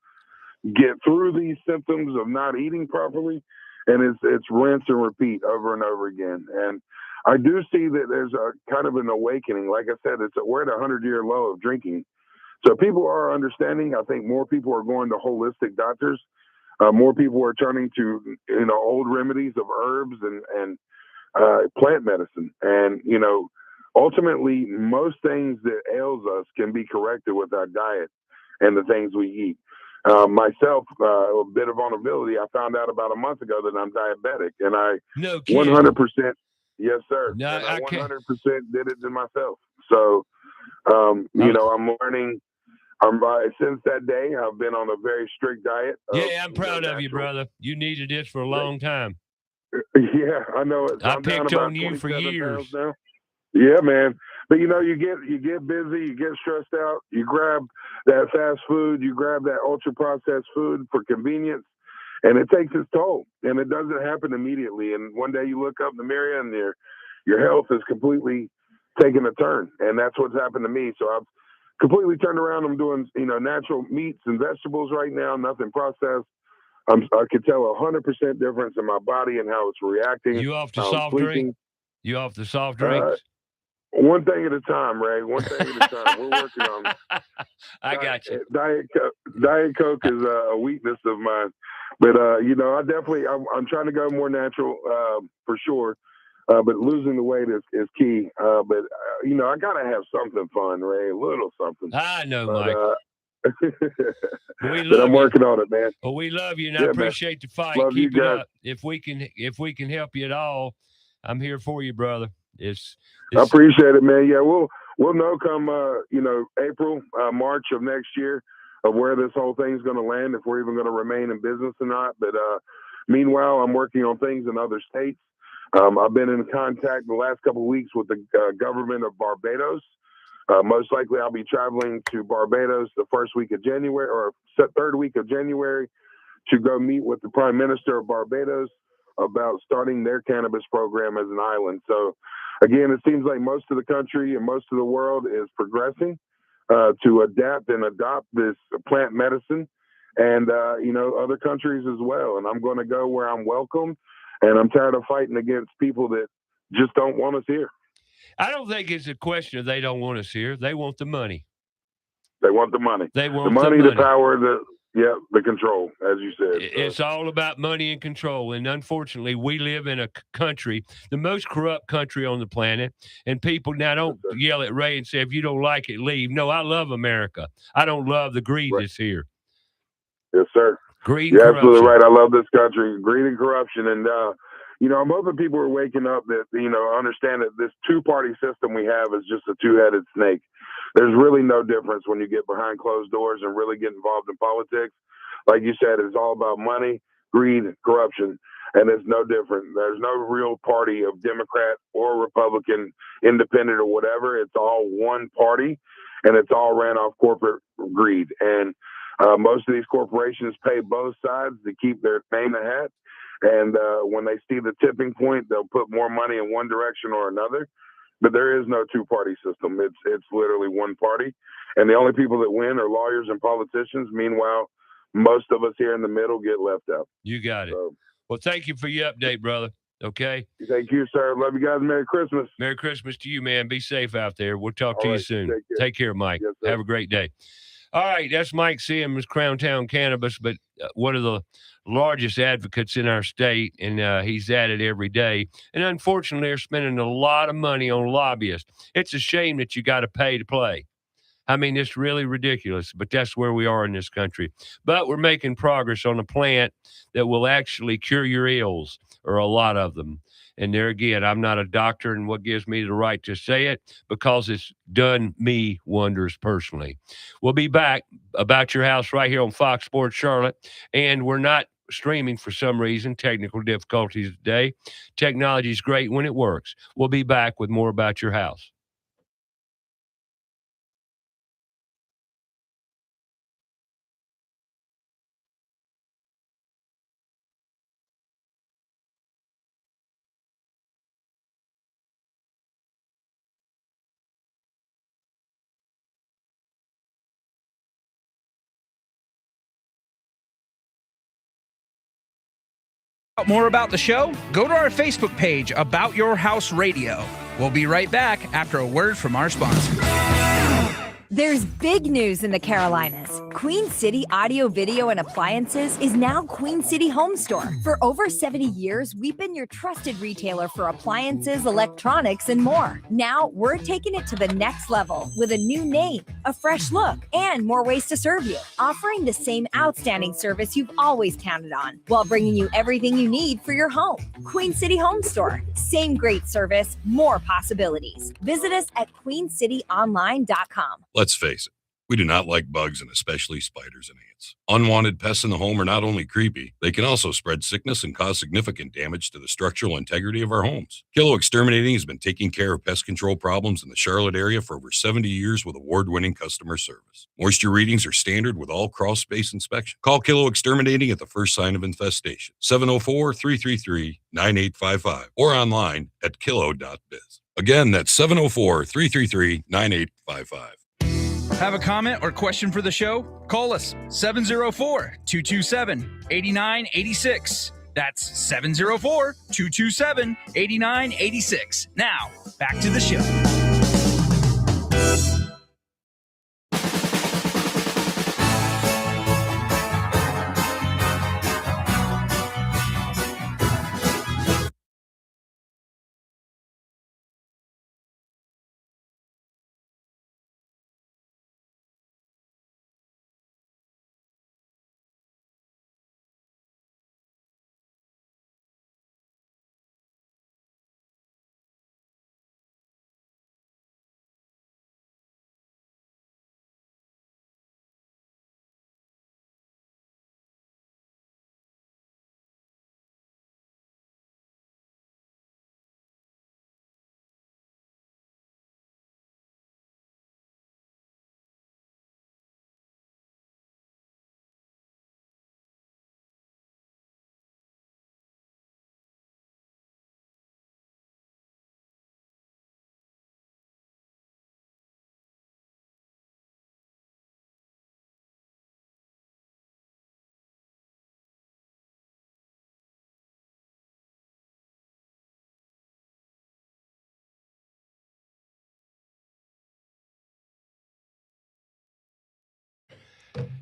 get through these symptoms of not eating properly. And it's rinse and repeat over and over again. And I do see that there's a kind of an awakening. Like I said, we're at a 100-year low of drinking. So people are understanding. I think more people are going to holistic doctors. More people are turning to, old remedies of herbs and plant medicine. And, ultimately, most things that ails us can be corrected with our diet and the things we eat. Myself, a bit of vulnerability. I found out about a month ago that I'm diabetic, and I 100%, yes, sir. No, and I 100% can't. did it to myself. So, I'm learning. Since that day, I've been on a very strict diet. Yeah, I'm proud of you, brother. You needed this for a long time. Yeah, I know it. So I picked on you for years. Now. Yeah, man. But you get busy, you get stressed out, you grab that fast food, you grab that ultra processed food for convenience, and it takes its toll. And it doesn't happen immediately. And one day you look up in the mirror and your health is completely taken a turn. And that's what's happened to me. So I've completely turned around. I'm doing, natural meats and vegetables right now, nothing processed. I could tell 100% difference in my body and how it's reacting. You off the soft drink? You off the soft drinks? One thing at a time, Ray. One thing at a time. We're working on it. I got you. Diet Coke is a weakness of mine. But, I'm trying to go more natural for sure. But losing the weight is key. But I got to have something fun, Ray, a little something. I know, Mike. I'm working on it, man. Well, we love you, and I appreciate the fight. Keep it up. If we can help you at all, I'm here for you, brother. I appreciate it, man. Yeah, we'll know come April, March of next year of where this whole thing's going to land, if we're even going to remain in business or not. But meanwhile, I'm working on things in other states. I've been in contact the last couple of weeks with the government of Barbados. Most likely, I'll be traveling to Barbados the first week of January or third week of January to go meet with the Prime Minister of Barbados about starting their cannabis program as an island. So, again, it seems like most of the country and most of the world is progressing to adapt and adopt this plant medicine, and other countries as well. And I'm going to go where I'm welcome, and I'm tired of fighting against people that just don't want us here. I don't think it's a question of they don't want us here. They want the money. They want the money. They want the money, the power, the control, as you said. It's all about money and control. And unfortunately, we live in a country, the most corrupt country on the planet. And people now don't yell at Ray and say, if you don't like it, leave. No, I love America. I don't love the greed that's here. Yes, sir. Greed You're and corruption. Absolutely right. I love this country. Greed and corruption. And, I'm hoping people are waking up that, understand that this two-party system we have is just a two-headed snake. There's really no difference when you get behind closed doors and really get involved in politics. Like you said, it's all about money, greed, corruption, and it's no different. There's no real party of Democrat or Republican, independent or whatever. It's all one party, and it's all ran off corporate greed. And most of these corporations pay both sides to keep their name in the hat. And when they see the tipping point, they'll put more money in one direction or another. But there is no two-party system. It's literally one party. And the only people that win are lawyers and politicians. Meanwhile, most of us here in the middle get left out. You got it. Well, thank you for your update, brother. Okay? Thank you, sir. Love you guys. Merry Christmas. Merry Christmas to you, man. Be safe out there. We'll talk to you soon. Take care, Mike. Yes, have a great day. All right, that's Mike Sims, Crown Town Cannabis, but one of the largest advocates in our state, and he's at it every day. And unfortunately, they're spending a lot of money on lobbyists. It's a shame that you got to pay to play. I mean, it's really ridiculous, but that's where we are in this country. But we're making progress on a plant that will actually cure your ills, or a lot of them. And there again, I'm not a doctor, and what gives me the right to say it? Because it's done me wonders personally. We'll be back about your house right here on Fox Sports Charlotte, and we're not streaming for some reason, technical difficulties today. Technology is great when it works. We'll be back with more about your house. More about the show? Go to our Facebook page, About Your House Radio. We'll be right back after a word from our sponsor. There's big news in the Carolinas. Queen City Audio, Video, and Appliances is now Queen City Home Store. For over 70 years, we've been your trusted retailer for appliances, electronics, and more. Now, we're taking it to the next level with a new name, a fresh look, and more ways to serve you, offering the same outstanding service you've always counted on, while bringing you everything you need for your home. Queen City Home Store. Same great service, more possibilities. Visit us at queencityonline.com. Let's face it, we do not like bugs, and especially spiders and ants. Unwanted pests in the home are not only creepy, they can also spread sickness and cause significant damage to the structural integrity of our homes. Kilo Exterminating has been taking care of pest control problems in the Charlotte area for over 70 years with award-winning customer service. Moisture readings are standard with all crawl space inspection. Call Kilo Exterminating at the first sign of infestation, 704-333-9855, or online at kilo.biz. Again, that's 704-333-9855. Have a comment or question for the show? Call us 704-227-8986. That's 704-227-8986. Now, back to the show.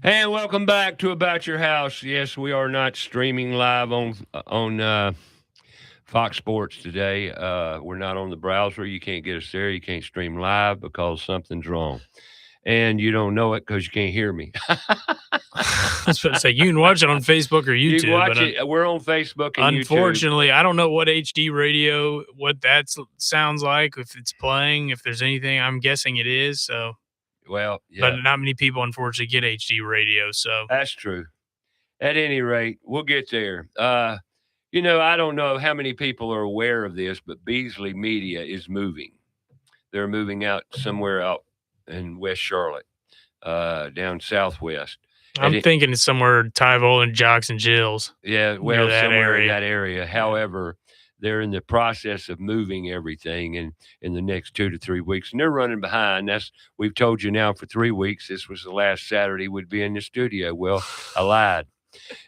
And welcome back to About Your House. Yes, we are not streaming live on Fox Sports today. We're not on the browser. You can't get us there. You can't stream live because something's wrong. And you don't know it because you can't hear me. I was about to say, you can watch it on Facebook or YouTube. You can watch it. We're on Facebook and unfortunately, I don't know what HD radio, what that sounds like, if it's playing, if there's anything. I'm guessing it is. So, well, yeah. But not many people, unfortunately, get HD radio. So that's true. At any rate, we'll get there. I don't know how many people are aware of this, but Beasley Media is moving. They're moving out somewhere out in West Charlotte, down southwest. I'm thinking it's somewhere Tyvola and Jocks and Jills. Yeah, well, somewhere in that area. However, they're in the process of moving everything in the next 2 to 3 weeks, and they're running behind. We've told you now for 3 weeks. This was the last Saturday we'd be in the studio. Well, I lied.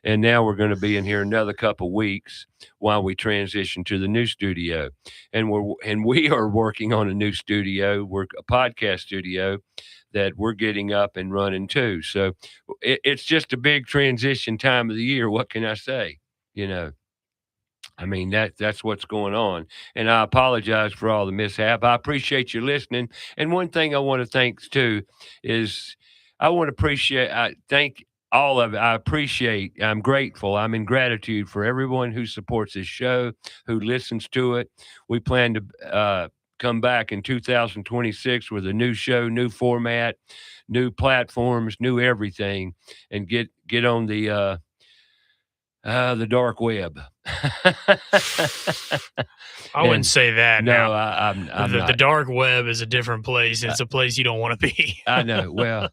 And now we're going to be in here another couple weeks while we transition to the new studio. And we are working on a new studio. We're a podcast studio that we're getting up and running too. So it's just a big transition time of the year. What can I say? I mean, that's what's going on. And I apologize for all the mishap. I appreciate you listening. And one thing I want to thank too is I thank all of it. I'm grateful. I'm in gratitude for everyone who supports this show, who listens to it. We plan to come back in 2026 with a new show, new format, new platforms, new everything, and get on the dark web. I wouldn't say that. No, now. I'm the not. dark web is a different place. It's a place you don't want to be. I know. Well,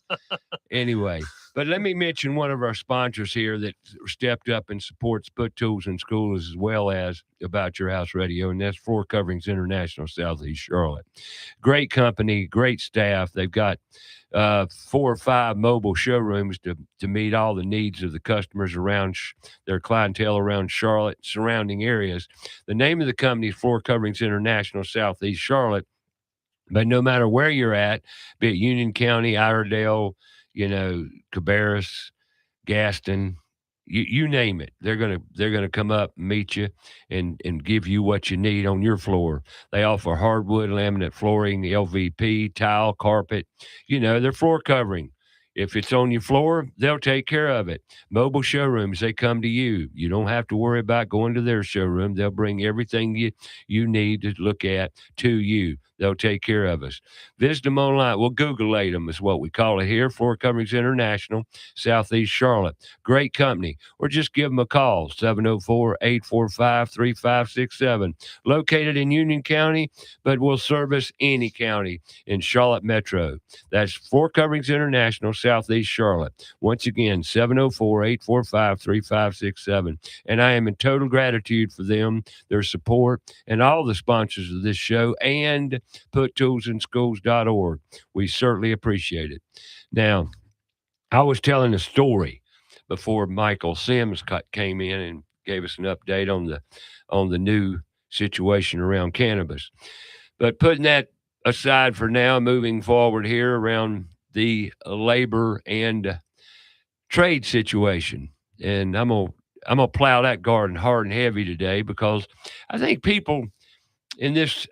anyway, but let me mention one of our sponsors here that stepped up and supports Foot Tools in Schools as well as About Your House Radio, and that's Floor Coverings International, Southeast Charlotte. Great company, great staff. They've got 4 or 5 mobile showrooms to meet all the needs of the customers around their clientele around Charlotte, surrounding areas. The name of the company is Floor Coverings International, Southeast Charlotte. But no matter where you're at, be it Union County, Iredell, Cabarrus, Gaston, you name it, they're gonna come up and meet you and give you what you need on your floor. They offer hardwood, laminate flooring, LVP, tile, carpet. Their floor covering. If it's on your floor, they'll take care of it. Mobile showrooms, they come to you. You don't have to worry about going to their showroom. They'll bring everything you need to look at to you. They'll take care of us. Visit them online. Well, Google-ate them is what we call it here. Floor Coverings International, Southeast Charlotte. Great company. Or just give them a call, 704-845-3567. Located in Union County, but will service any county in Charlotte Metro. That's Floor Coverings International, Southeast Charlotte. Once again, 704-845-3567. And I am in total gratitude for them, their support, and all the sponsors of this show, and PutToolsInSchools.org. We certainly appreciate it. Now, I was telling a story before Michael Sims came in and gave us an update on the new situation around cannabis. But putting that aside for now, moving forward here around the labor and trade situation, and I'm gonna plow that garden hard and heavy today, because I think people in this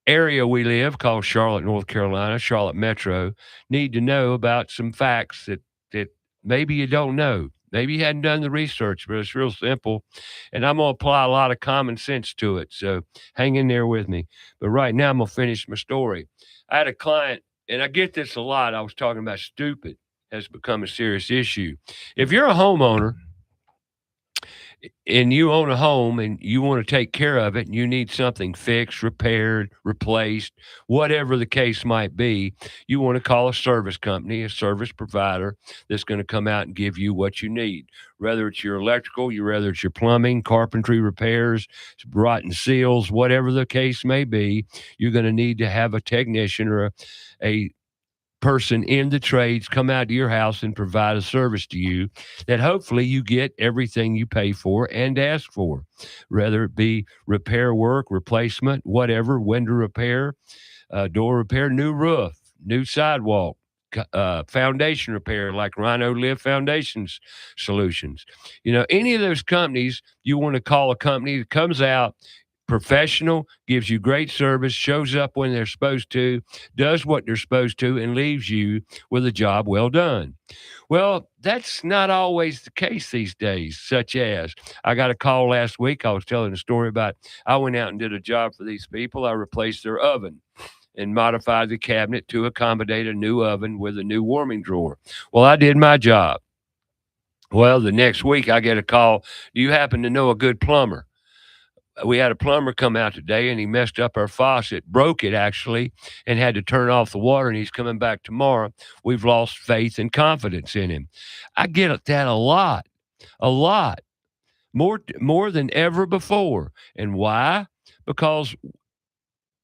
area we live, called Charlotte, North Carolina, Charlotte Metro, need to know about some facts that maybe you don't know. Maybe you hadn't done the research, but it's real simple. And I'm going to apply a lot of common sense to it. So hang in there with me. But right now, I'm going to finish my story. I had a client, and I get this a lot. I was talking about stupid has become a serious issue. If you're a homeowner and you own a home and you want to take care of it and you need something fixed, repaired, replaced, whatever the case might be, you want to call a service company, a service provider that's going to come out and give you what you need. Whether it's your electrical, whether it's your plumbing, carpentry repairs, rotten seals, whatever the case may be, you're going to need to have a technician or a person in the trades come out to your house and provide a service to you that hopefully you get everything you pay for and ask for, whether it be repair work, replacement, whatever, window repair, door repair, new roof, new sidewalk, foundation repair like Rhino Live Foundations Solutions. Any of those companies, you want to call a company that comes out, professional, gives you great service, shows up when they're supposed to, does what they're supposed to, and leaves you with a job well done. Well, that's not always the case these days, such as I got a call last week. I was telling a story about I went out and did a job for these people. I replaced their oven and modified the cabinet to accommodate a new oven with a new warming drawer. Well, I did my job. Well, the next week I get a call. Do you happen to know a good plumber? We had a plumber come out today and he messed up our faucet, broke it actually, and had to turn off the water, and he's coming back tomorrow. We've lost faith and confidence in him. I get that a lot, more than ever before. And why? Because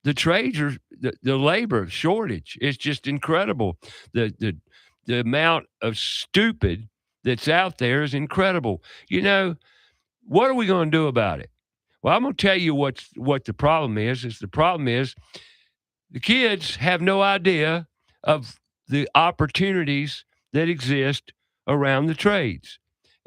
the trades are, the labor shortage is just incredible. The amount of stupid that's out there is incredible. What are we going to do about it? Well, I'm going to tell you what the problem is. The problem is the kids have no idea of the opportunities that exist around the trades.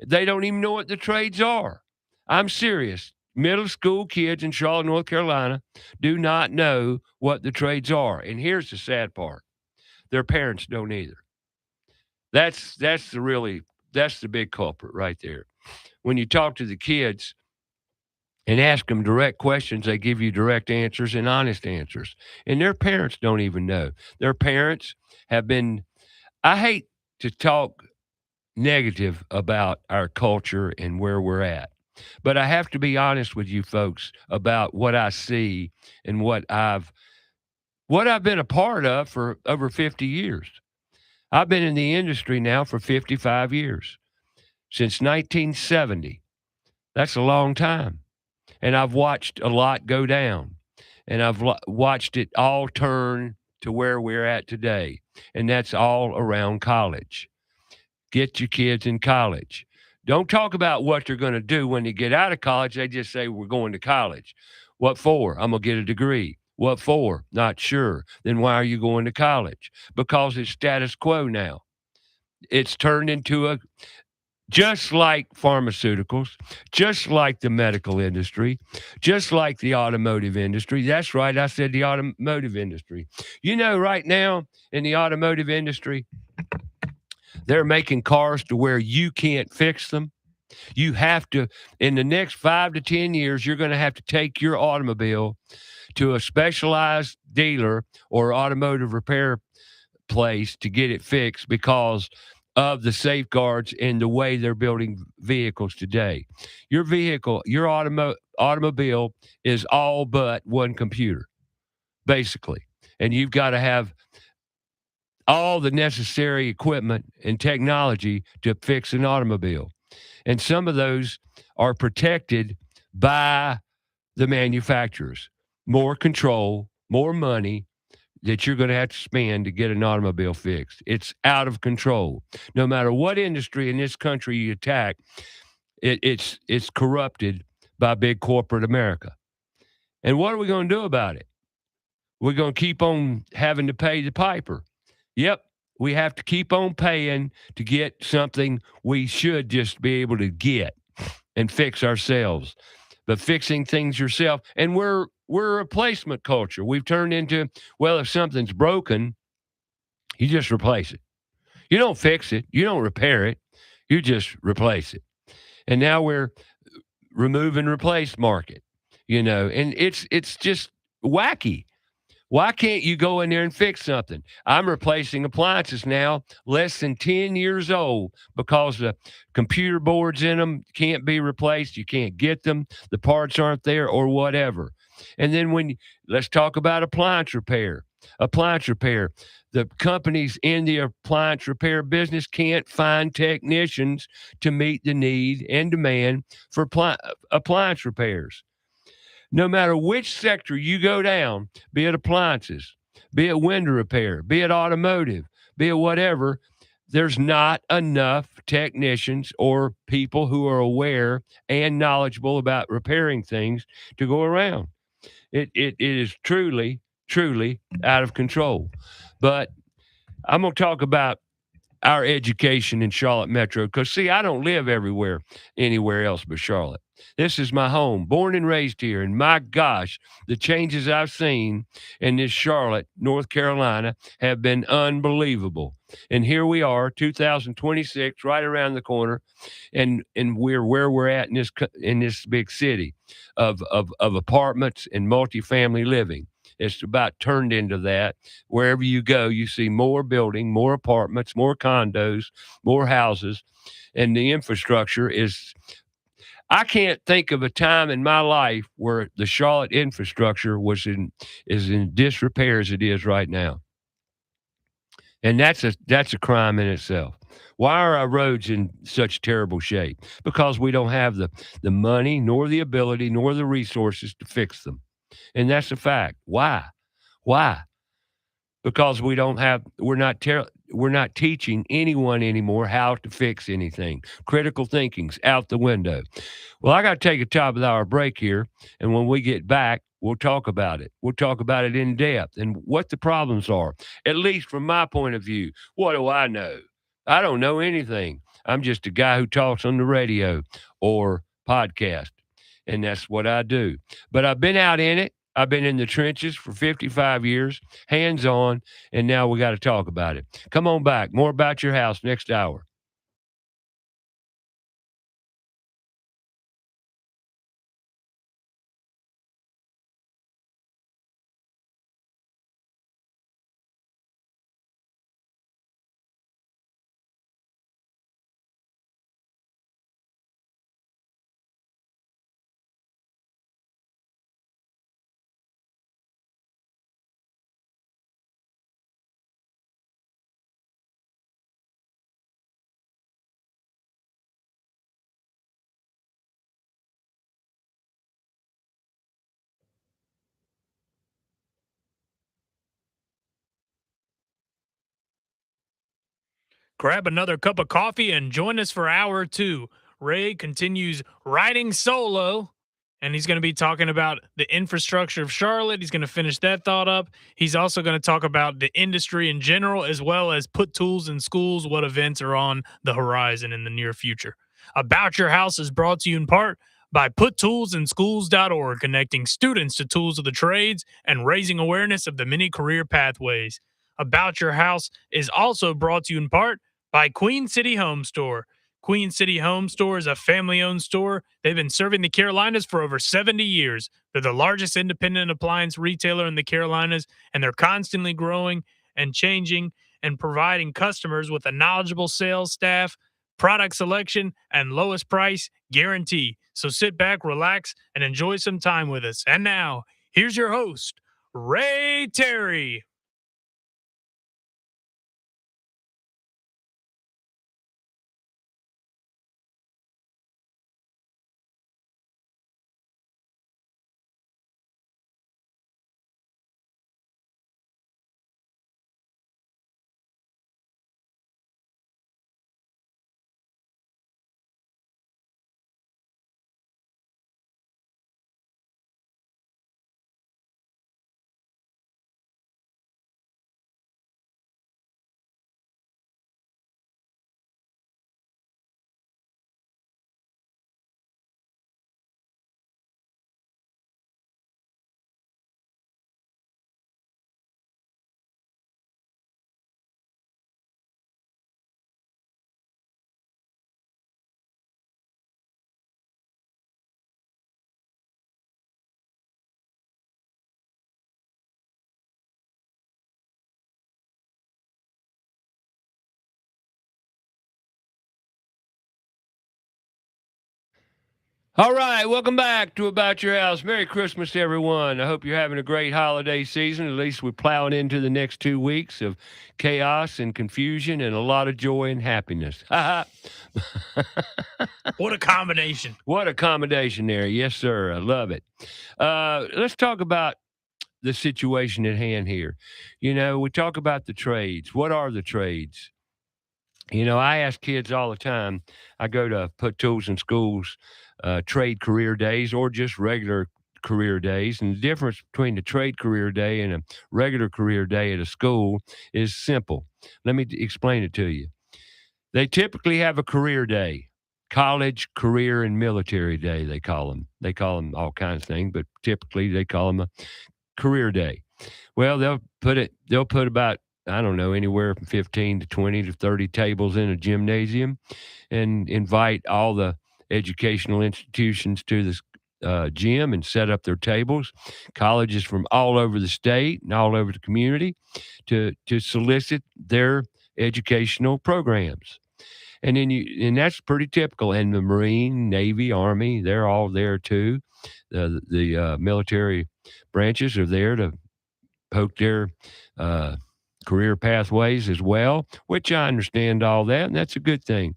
They don't even know what the trades are. I'm serious. middle school kids in Charlotte, North Carolina do not know what the trades are. And here's the sad part. Their parents don't either. That's the big culprit right there. When you talk to the kids and ask them direct questions, they give you direct answers and honest answers. And their parents don't even know. Their parents have been, I hate to talk negative about our culture and where we're at, but I have to be honest with you folks about what I see and what I've been a part of for over 50 years. I've been in the industry now for 55 years, since 1970. That's a long time. And I've watched a lot go down, and I've watched it all turn to where we're at today. And that's all around college. Get your kids in college. Don't talk about what they're going to do when they get out of college. They just say, we're going to college. What for? I'm going to get a degree. What for? Not sure. Then why are you going to college? Because it's status quo now. It's turned into just like pharmaceuticals, just like the medical industry, just like the automotive industry. That's right. I said the automotive industry. You know, right now in the automotive industry, they're making cars to where you can't fix them. You have to, in the next 5 to 10 years, you're going to have to take your automobile to a specialized dealer or automotive repair place to get it fixed because of the safeguards and the way they're building vehicles today. Your vehicle, your automobile is all but one computer, basically. And you've got to have all the necessary equipment and technology to fix an automobile. And some of those are protected by the manufacturers. More control, more money that you're going to have to spend to get an automobile fixed. It's out of control. No matter what industry in this country you attack, it's corrupted by big corporate America. And what are we going to do about it? We're going to keep on having to pay the piper. Yep, we have to keep on paying to get something we should just be able to get and fix ourselves. But fixing things yourself, and we're a replacement culture. We've turned into, well, if something's broken, you just replace it. You don't fix it. You don't repair it. You just replace it. And now we're remove and replace market, you know, and it's just wacky. Why can't you go in there and fix something? I'm replacing appliances now less than 10 years old because the computer boards in them can't be replaced. You can't get them. The parts aren't there or whatever. And then let's talk about appliance repair. Appliance repair. The companies in the appliance repair business can't find technicians to meet the need and demand for appliance repairs. No matter which sector you go down, be it appliances, be it window repair, be it automotive, be it whatever, there's not enough technicians or people who are aware and knowledgeable about repairing things to go around. It is truly, truly out of control. But I'm going to talk about our education in Charlotte Metro because, see, I don't live anywhere else but Charlotte. This is my home, born and raised here. And my gosh, the changes I've seen in this Charlotte, North Carolina, have been unbelievable. And here we are, 2026, right around the corner, and we're where we're at in this big city of apartments and multifamily living. It's about turned into that. Wherever you go, you see more building, more apartments, more condos, more houses, and the infrastructure is. I can't think of a time in my life where the Charlotte infrastructure is in disrepair as it is right now. And that's a crime in itself. Why are our roads in such terrible shape? Because we don't have the money, nor the ability, nor the resources to fix them. And that's a fact. Why? Because we're not teaching anyone anymore how to fix anything. Critical thinking's out the window. Well, I got to take a top of the hour break here, and when we get back, we'll talk about it. We'll talk about it in depth and what the problems are. At least from my point of view, what do I know? I don't know anything. I'm just a guy who talks on the radio or podcast. and that's what I do. But I've been out in it. I've been in the trenches for 55 years, hands on, and now we got to talk about it. Come on back. More About Your House next hour. Grab another cup of coffee and join us for hour 2. Ray continues riding solo, and he's going to be talking about the infrastructure of Charlotte. He's going to finish that thought up. He's also going to talk about the industry in general, as well as put tools in schools, what events are on the horizon in the near future. About Your House is brought to you in part by PutToolsInSchools.org, connecting students to tools of the trades and raising awareness of the many career pathways. About Your House is also brought to you in part by Queen City Home Store. Queen City Home Store is a family-owned store. They've been serving the Carolinas for over 70 years. They're the largest independent appliance retailer in the Carolinas, and they're constantly growing and changing and providing customers with a knowledgeable sales staff, product selection, and lowest price guarantee. So sit back, relax, and enjoy some time with us. And now, here's your host, Ray Terry. All right, welcome back to About Your House. Merry Christmas, everyone. I hope you're having a great holiday season. At least we're plowing into the next 2 weeks of chaos and confusion and a lot of joy and happiness. What a combination. What a combination there. Yes, sir. I love it. Let's talk about the situation at hand here. You know, we talk about the trades. What are the trades? You know, I ask kids all the time. I go to Put Tools in Schools trade career days or just regular career days. And the difference between the trade career day and a regular career day at a school is simple. Let me explain it to you. They typically have a career day, college, career, and military day, they call them. They call them all kinds of things, but typically they call them a career day. Well, they'll put about, I don't know, anywhere from 15 to 20 to 30 tables in a gymnasium and invite all the educational institutions to this gym and set up their tables. Colleges from all over the state and all over the community to solicit their educational programs. And then that's pretty typical. And the Marine, Navy, Army, they're all there too. The military branches are there to poke their career pathways as well, which I understand all that, and that's a good thing.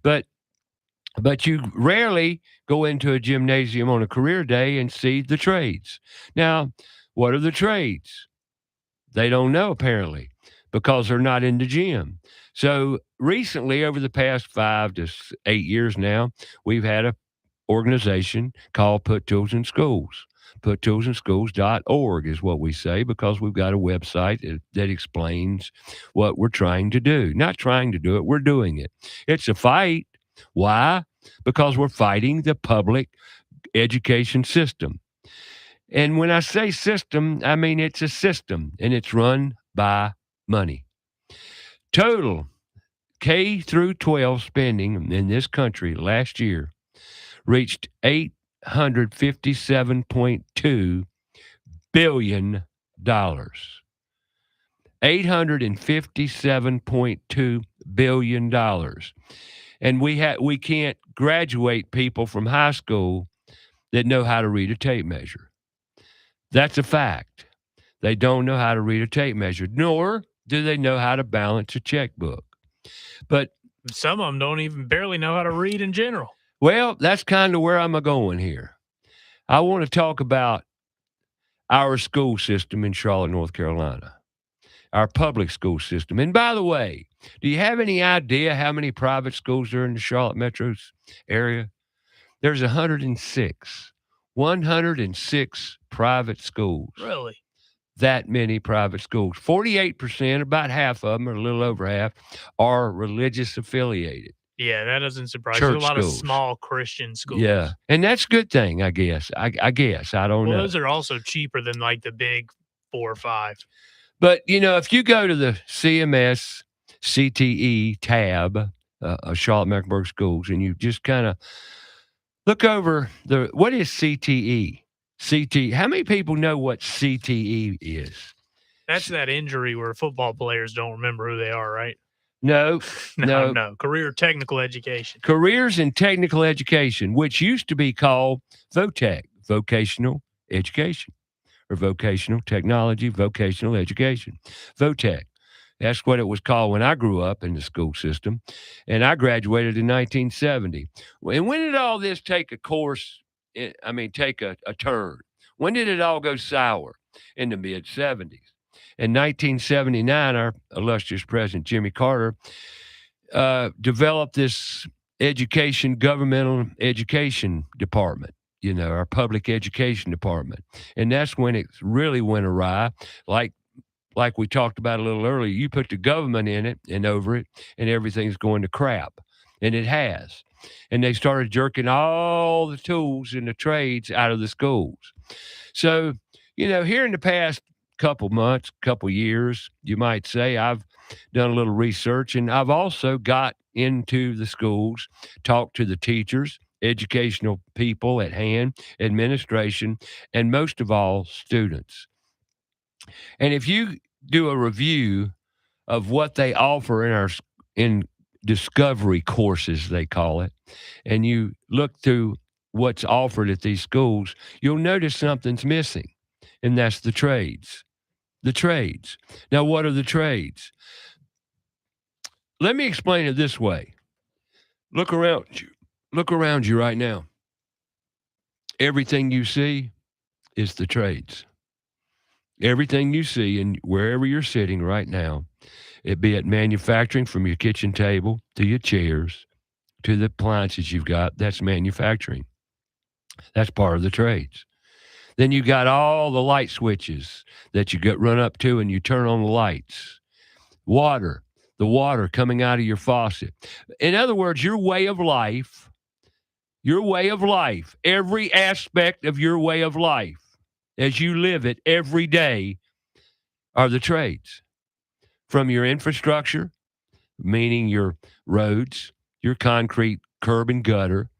But you rarely go into a gymnasium on a career day and see the trades. Now, what are the trades? They don't know, apparently, because they're not in the gym. So recently, over the past 5 to 8 years now, we've had an organization called Put Tools in Schools. PutToolsInSchools.org is what we say, because we've got a website that explains what we're trying to do. Not trying to do it, we're doing it. It's a fight. Why? Because we're fighting the public education system. And when I say system, I mean it's a system, and it's run by money. Total K through 12 spending in this country last year reached $857.2 billion. $857.2 billion. And we can't graduate people from high school that know how to read a tape measure. That's a fact. They don't know how to read a tape measure, nor do they know how to balance a checkbook. But some of them don't even barely know how to read in general. Well, that's kind of where I'm going here. I want to talk about our school system in Charlotte, North Carolina, our public school system. And by the way, do you have any idea how many private schools are in the Charlotte metro area? There's 106 private schools. Really? That many private schools. 48%, about half of them, or a little over half, are religious affiliated. Yeah, that doesn't surprise me. Church There's a lot schools. of small Christian schools. Yeah, and that's a good thing, I guess. I guess. I don't know. Those are also cheaper than like the big 4 or 5. But, if you go to the CMS CTE tab of Charlotte Mecklenburg Schools, and you just kind of look over what is CTE? How many people know what CTE is? That's that injury where football players don't remember who they are, right? No. Career technical education. Careers in technical education, which used to be called VOTEC, vocational education, or vocational technology, vocational education. VOTEC. That's what it was called when I grew up in the school system, and I graduated in 1970. And when did all this take a turn? When did it all go sour? In the mid-'70s. In 1979, our illustrious president, Jimmy Carter, developed this governmental education department, our public education department. And that's when it really went awry. Like we talked about a little earlier, you put the government in it and over it, and everything's going to crap. And it has. And they started jerking all the tools and the trades out of the schools. So, here in the past couple months, couple years, you might say, I've done a little research, and I've also got into the schools, talked to the teachers, educational people at hand, administration, and most of all, students. And if you do a review of what they offer in discovery courses, they call it, and you look through what's offered at these schools, you'll notice something's missing, and that's the trades. The trades. Now, what are the trades? Let me explain it this way. Look around you. Look around you right now. Everything you see is the trades. Everything you see, and wherever you're sitting right now, it be it manufacturing, from your kitchen table to your chairs to the appliances you've got, that's manufacturing. That's part of the trades. Then you got all the light switches that you run up to and you turn on the lights. The water coming out of your faucet. In other words, your way of life, every aspect of your way of life, as you live it every day, are the trades. From your infrastructure, meaning your roads, your concrete curb and gutter,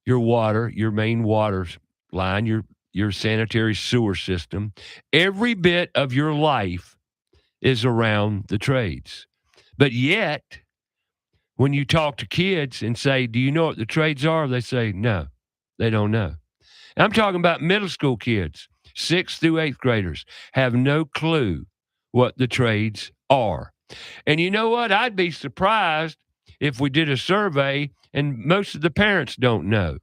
your water, your main water line, your sanitary sewer system, every bit of your life is around the trades. But yet, when you talk to kids and say, do you know what the trades are? They say, no, they don't know. I'm talking about middle school kids, 6th through 8th graders, have no clue what the trades are. And you know what? I'd be surprised if we did a survey and most of the parents don't know.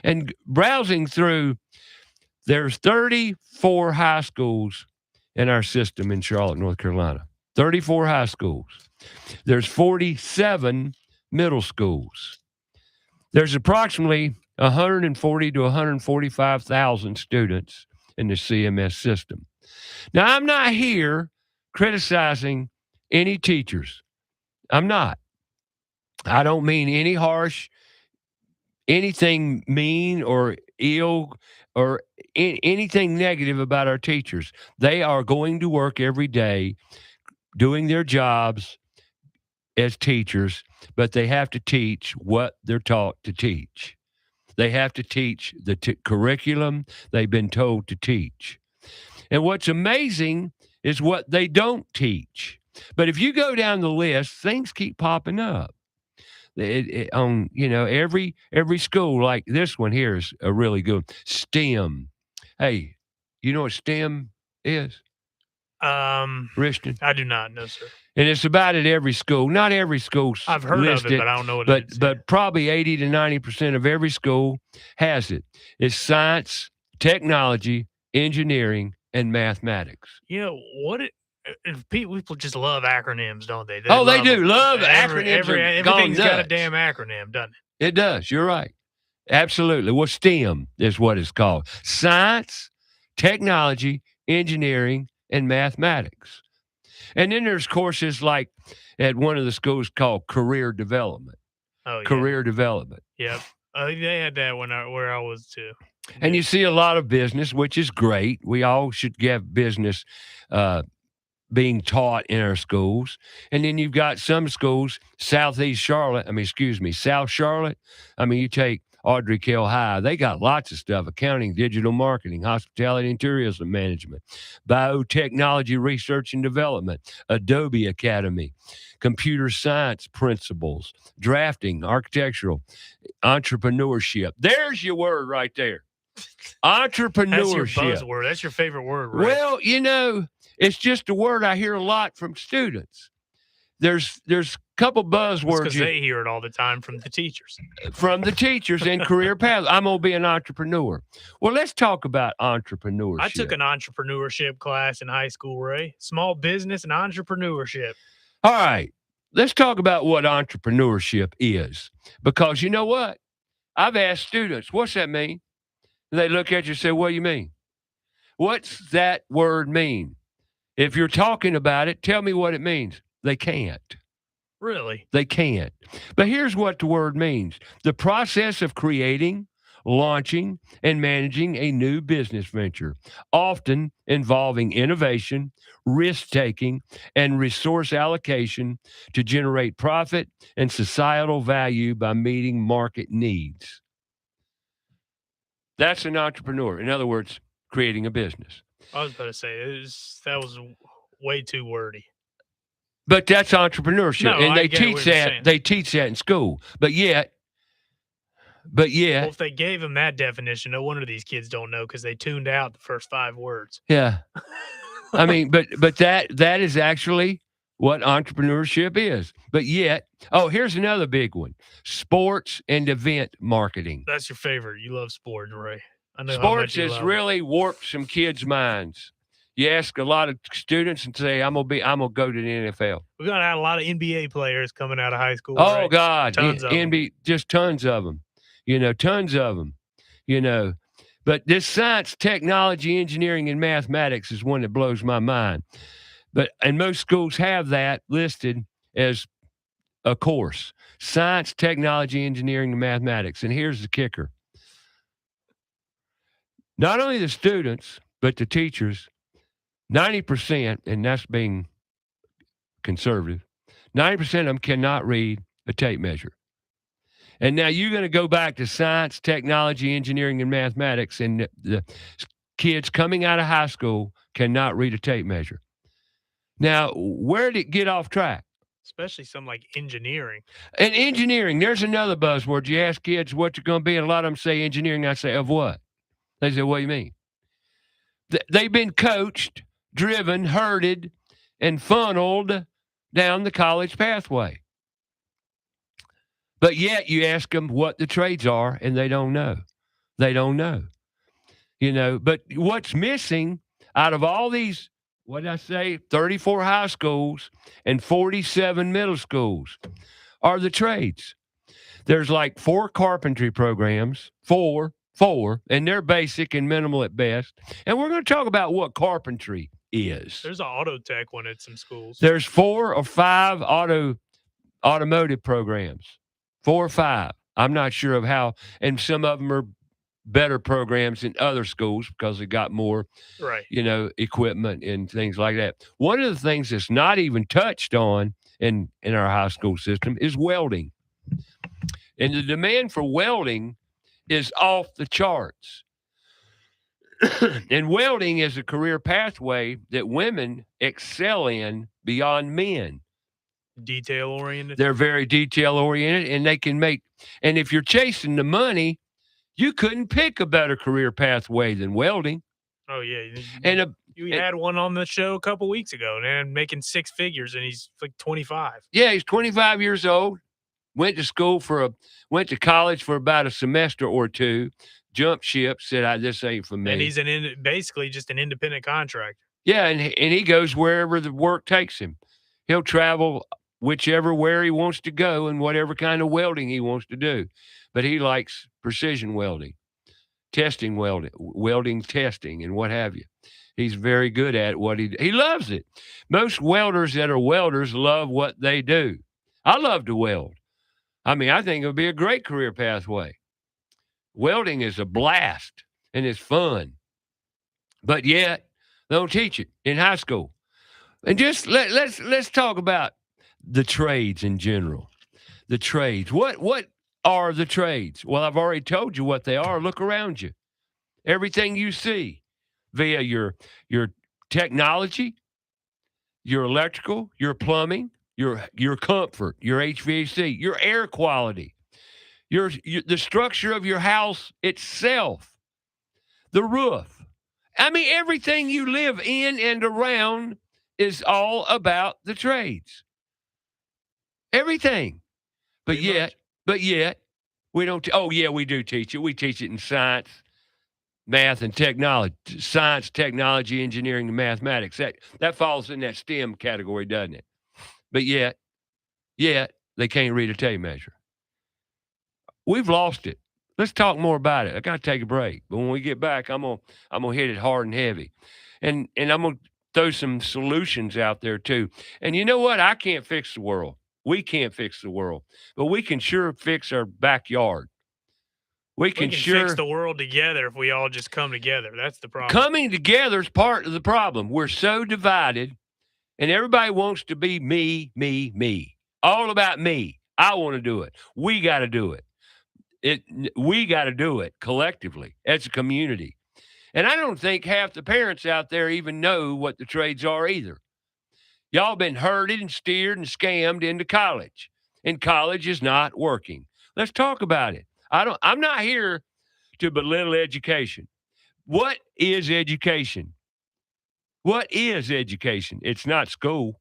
And browsing through, there's 34 high schools in our system in Charlotte, North Carolina. 34 high schools. There's 47 middle schools. There's approximately 140 to 145,000 students in the CMS system. Now, I'm not here criticizing any teachers. I'm not. I don't mean any harsh, anything mean or ill or anything negative about our teachers. They are going to work every day doing their jobs as teachers, but they have to teach what they're taught to teach. They have to teach the curriculum they've been told to teach. And what's amazing is what they don't teach. But if you go down the list, things keep popping up. On every school, like this one here is a really good one. STEM. Hey, you know what STEM is? Richton? I do not know, sir. And it's about at every school. Not every school. I've heard of it, but I don't know what it is. But probably 80 to 90% of every school has it. It's science, technology, engineering, and mathematics. You know what? People just love acronyms, don't they? They do love acronyms. Everything's got a damn acronym, doesn't it? It does. You're right. Absolutely. Well, STEM is what it's called: science, technology, engineering, and mathematics. And then there's courses like at one of the schools called career development. Oh, yeah. Career development. Yep. They had that where I was too. And you see a lot of business, which is great. We all should have business being taught in our schools. And then you've got some schools, South Charlotte. You take Audrey Kell High. They got lots of stuff: accounting, digital marketing, hospitality and tourism management, biotechnology research and development, Adobe Academy, computer science principles, drafting, architectural, entrepreneurship. There's your word right there. Entrepreneurship. That's your buzzword. That's your favorite word, right? Well, it's just a word I hear a lot from students. There's a couple buzzwords. Because they hear it all the time from the teachers. From the teachers and career paths. I'm going to be an entrepreneur. Well, let's talk about entrepreneurship. I took an entrepreneurship class in high school, Ray. Small business and entrepreneurship. All right. Let's talk about what entrepreneurship is. Because you know what? I've asked students, what's that mean? And they look at you and say, what do you mean? What's that word mean? If you're talking about it, tell me what it means. They can't. Really? They can't. But here's what the word means: the process of creating, launching, and managing a new business venture, often involving innovation, risk-taking, and resource allocation to generate profit and societal value by meeting market needs. That's an entrepreneur. In other words, creating a business. I was about to say, that was way too wordy. But that's entrepreneurship, No, and I they get teach what you're that. saying. They teach that in school. But yet, Well, if they gave them that definition, no wonder these kids don't know, because they tuned out the first 5 words. yeah. I mean, but that is actually what entrepreneurship is. But yet, here's another big one: sports and event marketing. That's your favorite. You love sports, Ray. I know how Sports much you has love really warped some kids' minds. You ask a lot of students and say, I'm gonna go to the NFL. We've got a lot of NBA players coming out of high school. Oh right? God, Tons of them. NBA, just tons of them. Tons of them. But this science, technology, engineering, and mathematics is one that blows my mind. And most schools have that listed as a course: science, technology, engineering, and mathematics. And here's the kicker: not only the students, but the teachers, 90%, and that's being conservative, 90% of them cannot read a tape measure. And now you're going to go back to science, technology, engineering, and mathematics, and the kids coming out of high school cannot read a tape measure. Now, where did it get off track? Especially some like engineering. And engineering, there's another buzzword. You ask kids what you're going to be, and a lot of them say engineering. I say, of what? They say, what do you mean? They've been coached, driven, herded, and funneled down the college pathway. But yet you ask them what the trades are, and they don't know. They don't know. But what's missing out of all these, what did I say, 34 high schools and 47 middle schools are the trades. There's like 4 carpentry programs, four, and they're basic and minimal at best. And we're going to talk about what carpentry is. There's an auto tech one at some schools. There's 4 or 5 automotive programs. 4 or 5. I'm not sure of how, and some of them are better programs in other schools because they got more, Right. equipment and things like that. One of the things that's not even touched on in our high school system is welding. And the demand for welding is off the charts. And welding is a career pathway that women excel in beyond men. Detail oriented. They're very detail oriented, and they can make, and if you're chasing the money, you couldn't pick a better career pathway than welding. Oh yeah. And You had one on the show a couple weeks ago, and making 6 figures, and he's like 25. yeah, he's 25 years old, went to college for about a semester or two, jumped ship, said, this ain't for me. And he's basically just an independent contractor. Yeah, and he goes wherever the work takes him. He'll travel where he wants to go and whatever kind of welding he wants to do. But he likes precision welding, welding testing, and what have you. He's very good at what he loves it. Most welders that are welders love what they do. I love to weld. I mean, I think it would be a great career pathway. Welding is a blast and it's fun. But yet, they don't teach it in high school. And just let's talk about the trades in general. The trades. What are the trades? Well, I've already told you what they are. Look around you. Everything you see via your technology, your electrical, your plumbing, your comfort, your HVAC, your air quality, the structure of your house itself, the roof. I mean, everything you live in and around is all about the trades. Everything. But yet, we don't. We do teach it. We teach it in science, math, and technology. Science, technology, engineering, and mathematics. That falls in that STEM category, doesn't it? But yet, they can't read a tape measure. We've lost it. Let's talk more about it. I got to take a break. But when we get back, I'm gonna hit it hard and heavy. And I'm gonna throw some solutions out there too. And you know what? I can't fix the world. We can't fix the world. But we can sure fix our backyard. We can fix the world together if we all just come together. That's the problem. Coming together is part of the problem. We're so divided, and everybody wants to be me, me, me. All about me. I want to do it. We got to do it. We got to do it collectively as a community. And I don't think half the parents out there even know what the trades are either. Y'all been herded and steered and scammed into college, and college is not working. Let's talk about it. I'm not here to belittle education. What is education? What is education? It's not school.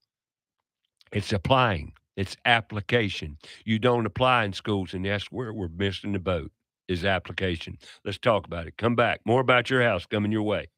It's applying. It's application. You don't apply in schools, and that's where we're missing the boat, is application. Let's talk about it. Come back. More About Your House coming your way.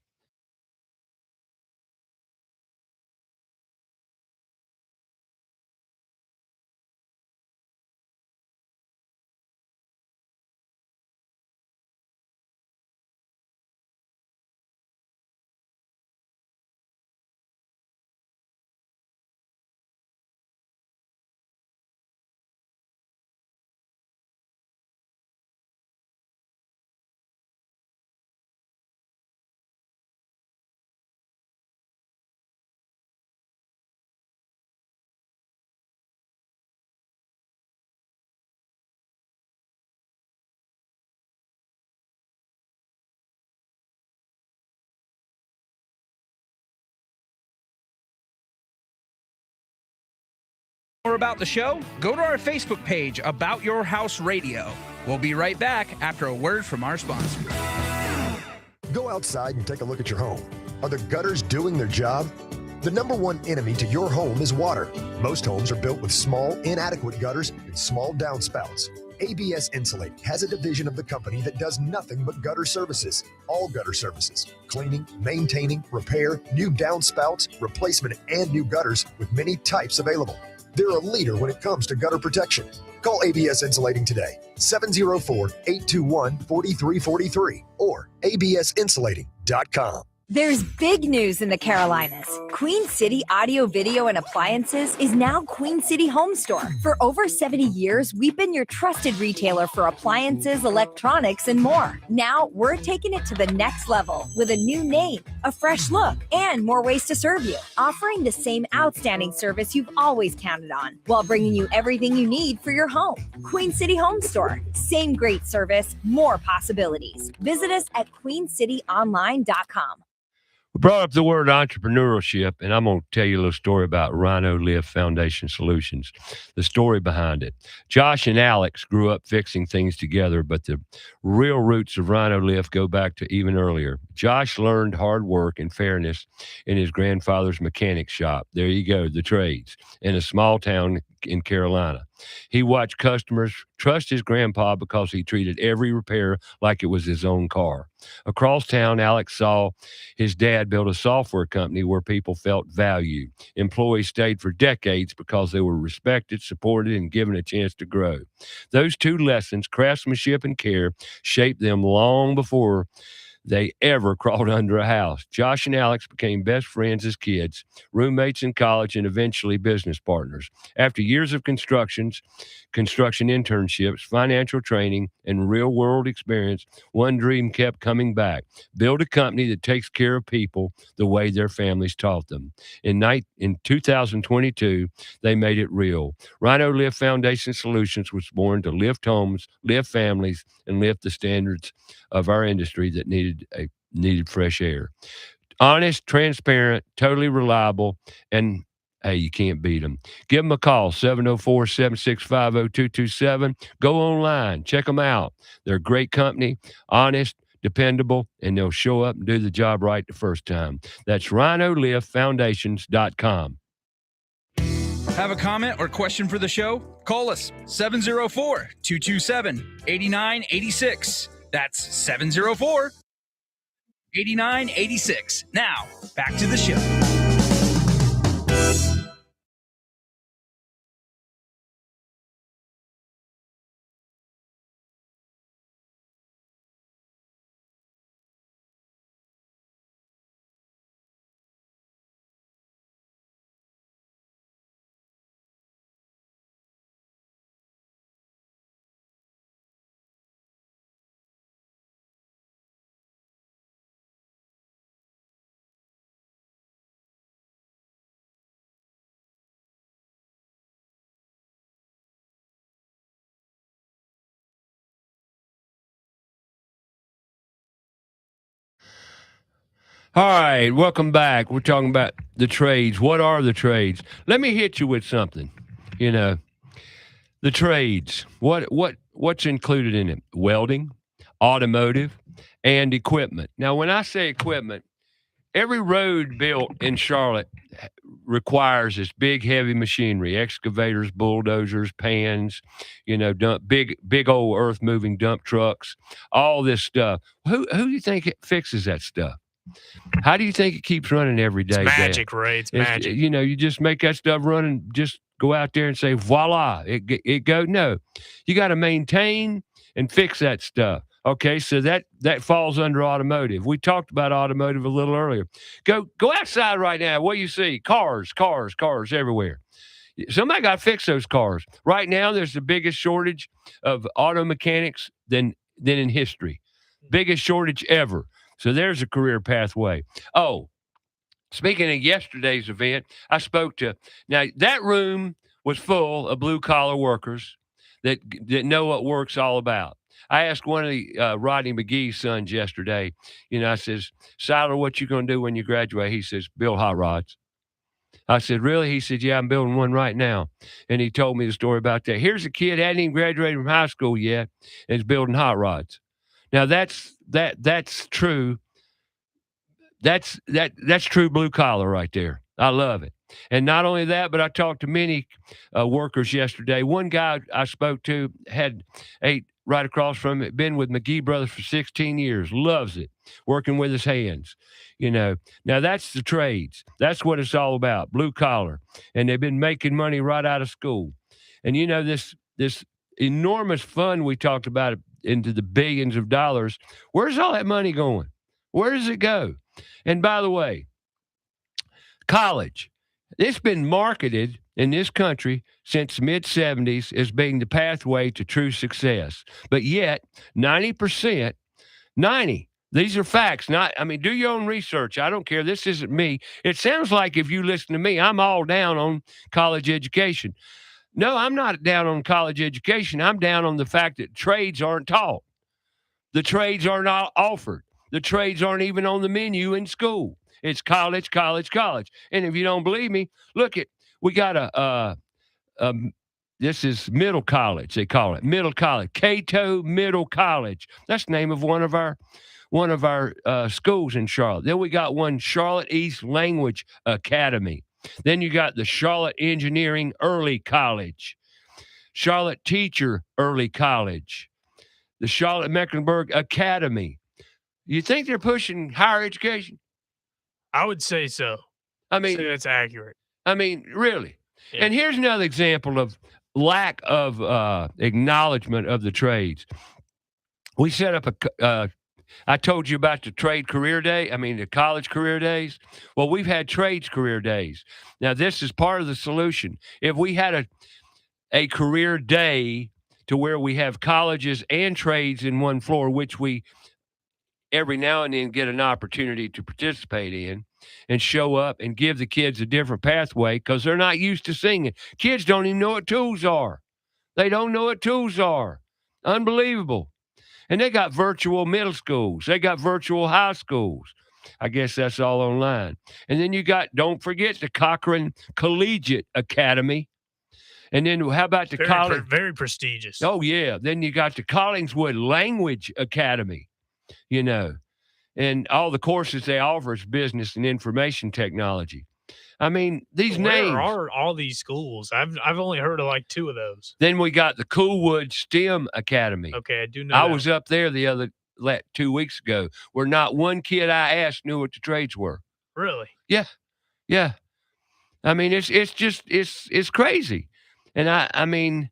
More about the show? Go to our Facebook page, About Your House Radio. We'll be right back after a word from our sponsor. Go outside and take a look at your home. Are the gutters doing their job? The number one enemy to your home is water. Most homes are built with small, inadequate gutters and small downspouts. ABS Insulating has a division of the company that does nothing but gutter services. All gutter services: cleaning, maintaining, repair, new downspouts, replacement, and new gutters with many types available. They're a leader when it comes to gutter protection. Call ABS Insulating today, 704-821-4343 or absinsulating.com. There's big news in the Carolinas. Queen City Audio, Video, and Appliances is now Queen City Home Store. For over 70 years, we've been your trusted retailer for appliances, electronics, and more. Now, we're taking it to the next level with a new name, a fresh look, and more ways to serve you, offering the same outstanding service you've always counted on, while bringing you everything you need for your home. Queen City Home Store. Same great service, more possibilities. Visit us at queencityonline.com. We brought up the word entrepreneurship, and I'm going to tell you a little story about Rhino Lift Foundation Solutions, the story behind it. Josh and Alex grew up fixing things together, but the real roots of Rhino Lift go back to even earlier. Josh learned hard work and fairness in his grandfather's mechanic shop. There you go, the trades, in a small town in Carolina. He watched customers trust his grandpa because he treated every repair like it was his own car. Across town, Alex saw his dad build a software company where people felt valued. Employees stayed for decades because they were respected, supported, and given a chance to grow. Those two lessons, craftsmanship and care, shaped them long before they ever crawled under a house. Josh and Alex became best friends as kids, roommates in college, and eventually business partners. After years of construction internships, financial training, and real-world experience, one dream kept coming back: build a company that takes care of people the way their families taught them. In 2022, they made it real. Rhino Lift Foundation Solutions was born to lift homes, lift families, and lift the standards of our industry that needed fresh air. Honest, transparent, totally reliable, and hey, you can't beat them. Give them a call, 704-765-0227. Go online, check them out. They're a great company, honest, dependable, and they'll show up and do the job right the first time. That's rhinoliftfoundations.com. Have a comment or question for the show? Call us 704-227-8986. That's 704-8986. Now, back to the show. All right, welcome back. We're talking about the trades. What are the trades? Let me hit you with something. You know, the trades. What's included in it? Welding, automotive, and equipment. Now, when I say equipment, every road built in Charlotte requires this big, heavy machinery: excavators, bulldozers, pans, big old earth-moving dump trucks, all this stuff. Who do you think fixes that stuff? How do you think it keeps running every day? It's magic, Ray. It's magic. You just make that stuff run and just go out there and say, voila, it go. No, you got to maintain and fix that stuff. Okay, so that falls under automotive. We talked about automotive a little earlier. Go outside right now. What do you see? Cars everywhere. Somebody got to fix those cars. Right now, there's the biggest shortage of auto mechanics than in history. Biggest shortage ever. So there's a career pathway. Oh, speaking of yesterday's event, I spoke to, now that room was full of blue collar workers that know what work's all about. I asked one of the Rodney McGee's sons yesterday, I says, Siler, what you going to do when you graduate? He says, build hot rods. I said, really? He said, yeah, I'm building one right now. And he told me the story about that. Here's a kid, hadn't even graduated from high school yet, and is building hot rods. Now that's true. That's true blue collar right there. I love it. And not only that, but I talked to many workers yesterday. One guy I spoke to had right across from it, been with McGee Brothers for 16 years, loves it, working with his hands. Now that's the trades. That's what it's all about, blue collar. And they've been making money right out of school. And this enormous fund we talked about into the billions of dollars, where's all that money going? Where does it go? And by the way, college, it's been marketed in this country since the mid-'70s as being the pathway to true success. But yet, 90%, these are facts. Do your own research. I don't care. This isn't me. It sounds like if you listen to me, I'm all down on college education. No, I'm not down on college education. I'm down on the fact that trades aren't taught. The trades are not offered. The trades aren't even on the menu in school. It's college, college, college. And if you don't believe me, we got this is middle college, they call it. Middle college. Cato Middle College. That's the name of one of our schools in Charlotte. Then we got one, Charlotte East Language Academy. Then you got the Charlotte Engineering Early College, Charlotte Teacher Early College, the Charlotte Mecklenburg Academy. You think they're pushing higher education? I would say so. I mean, say that's accurate. I mean, really. Yeah. And here's another example of lack of acknowledgement of the trades. We set up I told you about the trade career day. The college career days. Well, we've had trades career days. Now, this is part of the solution. If we had a career day to where we have colleges and trades in one floor, which we every now and then get an opportunity to participate in and show up and give the kids a different pathway because they're not used to singing. Kids don't even know what tools are. They don't know what tools are. Unbelievable. And they got virtual middle schools. They got virtual high schools. I guess that's all online. And then don't forget the Cochran Collegiate Academy. And then how about the college? Very prestigious. Oh, yeah. Then you got the Collingswood Language Academy, and all the courses they offer is business and information technology. These names. Where are all these schools? I've only heard of like 2 of those. Then we got the Coolwood STEM Academy. Okay, I do know. I was up there the other 2 weeks ago, where not one kid I asked knew what the trades were. Really? Yeah. It's crazy, and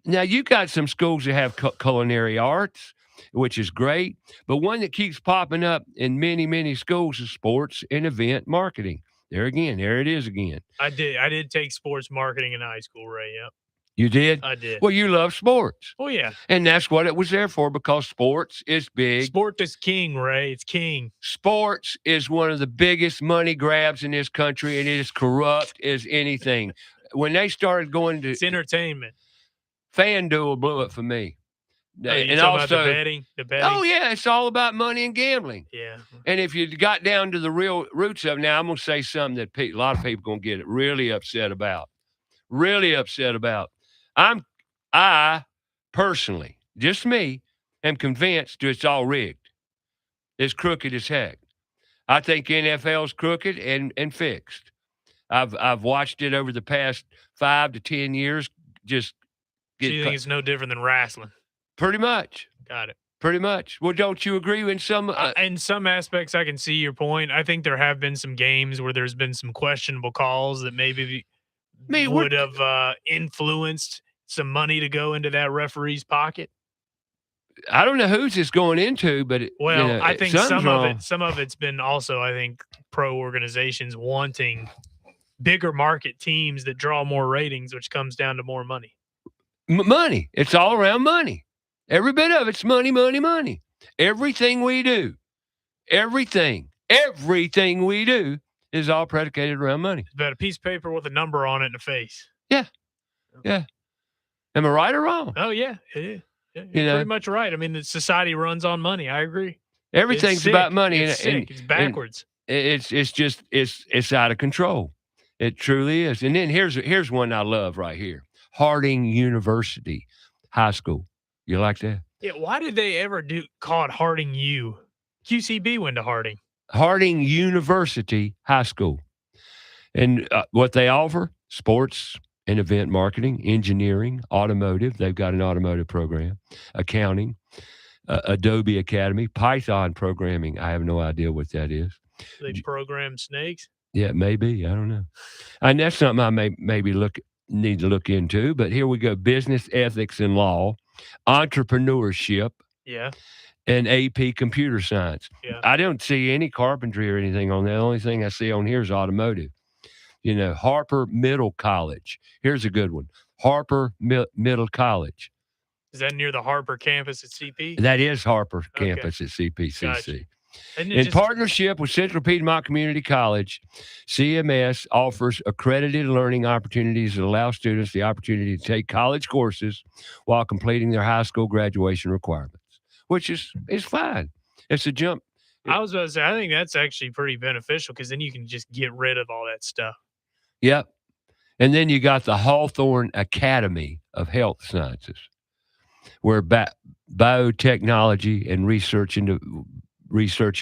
now you got some schools that have culinary arts, which is great, but one that keeps popping up in many, many schools is sports and event marketing. There it is again. I did take sports marketing in high school, Ray. Yep. You did? I did. Well, you love sports. Oh, yeah. And that's what it was there for, because sports is big. Sport is king, Ray. It's king. Sports is one of the biggest money grabs in this country, and it is corrupt as anything. When they started going to... It's entertainment. FanDuel blew it for me. And also about the betting. Oh, yeah, it's all about money and gambling. Yeah. And if you got down to the real roots of it, now I'm going to say something that a lot of people going to get really upset about. I personally, just me, am convinced it's all rigged. It's crooked as heck. I think NFL's crooked and fixed. I've watched it over the past 5 to 10 years. Just so you think it's no different than wrestling? Pretty much. Got it. Pretty much. Well, don't you agree in some aspects? I can see your point. I think there have been some games where there's been some questionable calls that maybe would have influenced some money to go into that referee's pocket. I don't know who's it's going into, but I think some of it's been also, I think, pro organizations wanting bigger market teams that draw more ratings, which comes down to more money. Money. It's all around money. Every bit of it's money, money, money. Everything we do is all predicated around money. It's about a piece of paper with a number on it and a face. Yeah. Am I right or wrong? Oh, yeah, it is. Yeah, you're pretty much right. The society runs on money. I agree. Everything's about money. It's backwards. It's out of control. It truly is. And then here's one I love right here. Harding University High School. You like that? Yeah. Why did they ever call it Harding U? QCB went to Harding. Harding University High School. And what they offer, sports and event marketing, engineering, automotive. They've got an automotive program, accounting, Adobe Academy, Python programming. I have no idea what that is. They program snakes? Yeah, maybe. I don't know. And that's something I maybe need to look into. But here we go. Business ethics and law, entrepreneurship. Yeah. and AP Computer Science. Yeah. I don't see any carpentry or anything on there. The only thing I see on here is automotive. Harper Middle College. Here's a good one. Harper Middle College. Is that near the Harper campus at CP? That is Harper Okay. campus at CPCC. Gotcha. In partnership with Central Piedmont Community College, CMS offers accredited learning opportunities that allow students the opportunity to take college courses while completing their high school graduation requirements, which is fine. It's a jump. I was about to say, I think that's actually pretty beneficial because then you can just get rid of all that stuff. Yep. And then you got the Hawthorne Academy of Health Sciences, where biotechnology and research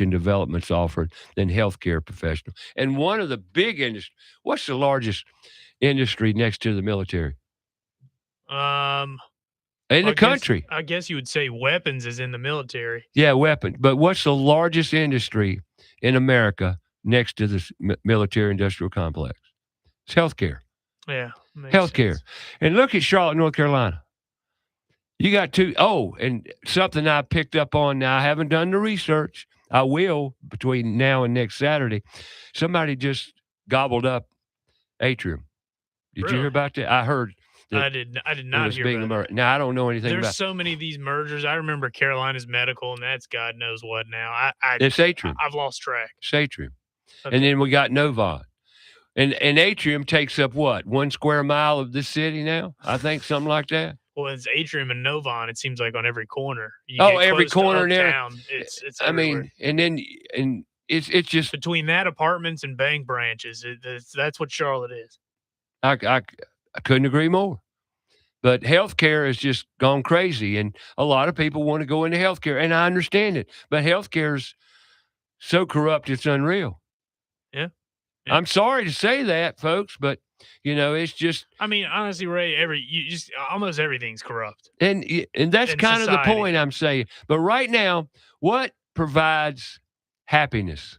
and development's offered, then healthcare professional. And one of the big industries, what's the largest industry next to the military? In the country. I guess you would say weapons is in the military. Yeah, weapons. But what's the largest industry in America next to the military industrial complex? It's healthcare. Yeah. Healthcare. Sense. And look at Charlotte, North Carolina. You got two. Oh, and something I picked up on now. I haven't done the research. I will between now and next Saturday. Somebody just gobbled up Atrium. Did you hear about that? I heard. I did not hear about that. Now, I don't know anything about it. There's so many of these mergers. I remember Carolina's Medical, and that's God knows what now. It's Atrium. I've lost track. It's Atrium. Okay. And then we got Novon. And Atrium takes up what? 1 square mile of this city now? I think something like that. Well, it's Atrium and Novon. It seems like on every corner. Every corner in there. It's I mean, and it's just between that apartments and bank branches. That's what Charlotte is. I couldn't agree more. But healthcare has just gone crazy, and a lot of people want to go into healthcare, and I understand it. But healthcare is so corrupt, it's unreal. Yeah. I'm sorry to say that, folks, but it's just. I mean, honestly, Ray, almost everything's corrupt, and that's in kind society. of the point I'm saying. But right now, what provides happiness?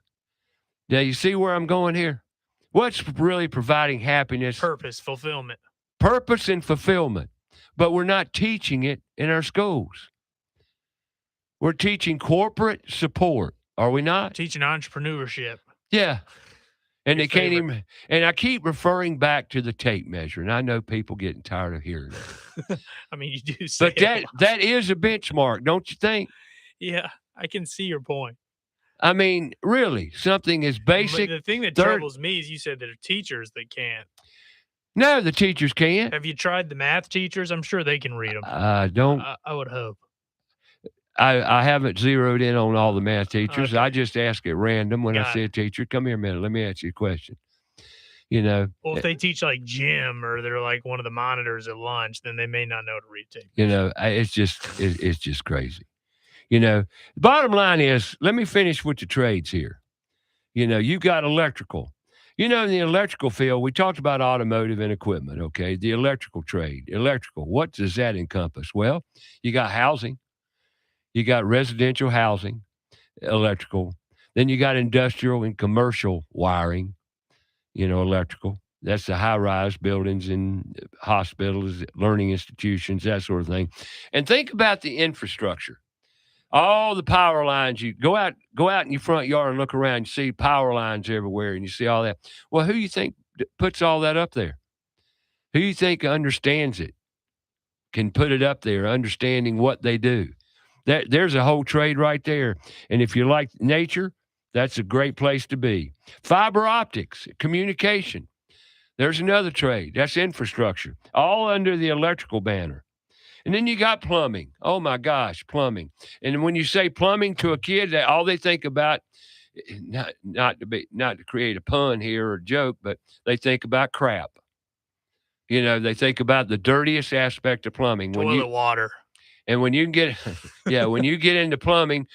Now you see where I'm going here. What's really providing happiness? Purpose and fulfillment. But we're not teaching it in our schools. We're teaching corporate support, are we not? Teaching entrepreneurship. Yeah. And they can't even, and I keep referring back to the tape measure, and I know people getting tired of hearing it. I mean, you do say but that is a benchmark, don't you think? Yeah, I can see your point. I mean, really, something as basic. But the thing that troubles me is you said there are teachers that can't. No, the teachers can't. Have you tried the math teachers? I'm sure they can read them. I don't. I would hope. I haven't zeroed in on all the math teachers. Okay. I just ask at random when I Got see a teacher. Come here a minute. Let me ask you a question. Well, if they teach like gym or they're like one of the monitors at lunch, then they may not know how to read tape. It's just crazy. The bottom line is, let me finish with the trades here. You've got electrical. In the electrical field, we talked about automotive and equipment, okay? The electrical trade. Electrical, what does that encompass? Well, you got housing. You got residential housing, electrical. Then you got industrial and commercial wiring, electrical. That's the high-rise buildings and hospitals, learning institutions, that sort of thing. And think about the infrastructure. All the power lines. You go out in your front yard and look around, you see power lines everywhere, and you see all that. Well, who you think puts all that up there? Who you think understands it, can put it up there, understanding what they do? There's a whole trade right there. And if you like nature, that's a great place to be. Fiber optics, communication. There's another trade. That's infrastructure, all under the electrical banner. And then you got plumbing. Oh my gosh, plumbing. And when you say plumbing to a kid, all they think about, not to create a pun here or a joke, but they think about crap. They think about the dirtiest aspect of plumbing. Toilet water. And when you get, when you get into plumbing,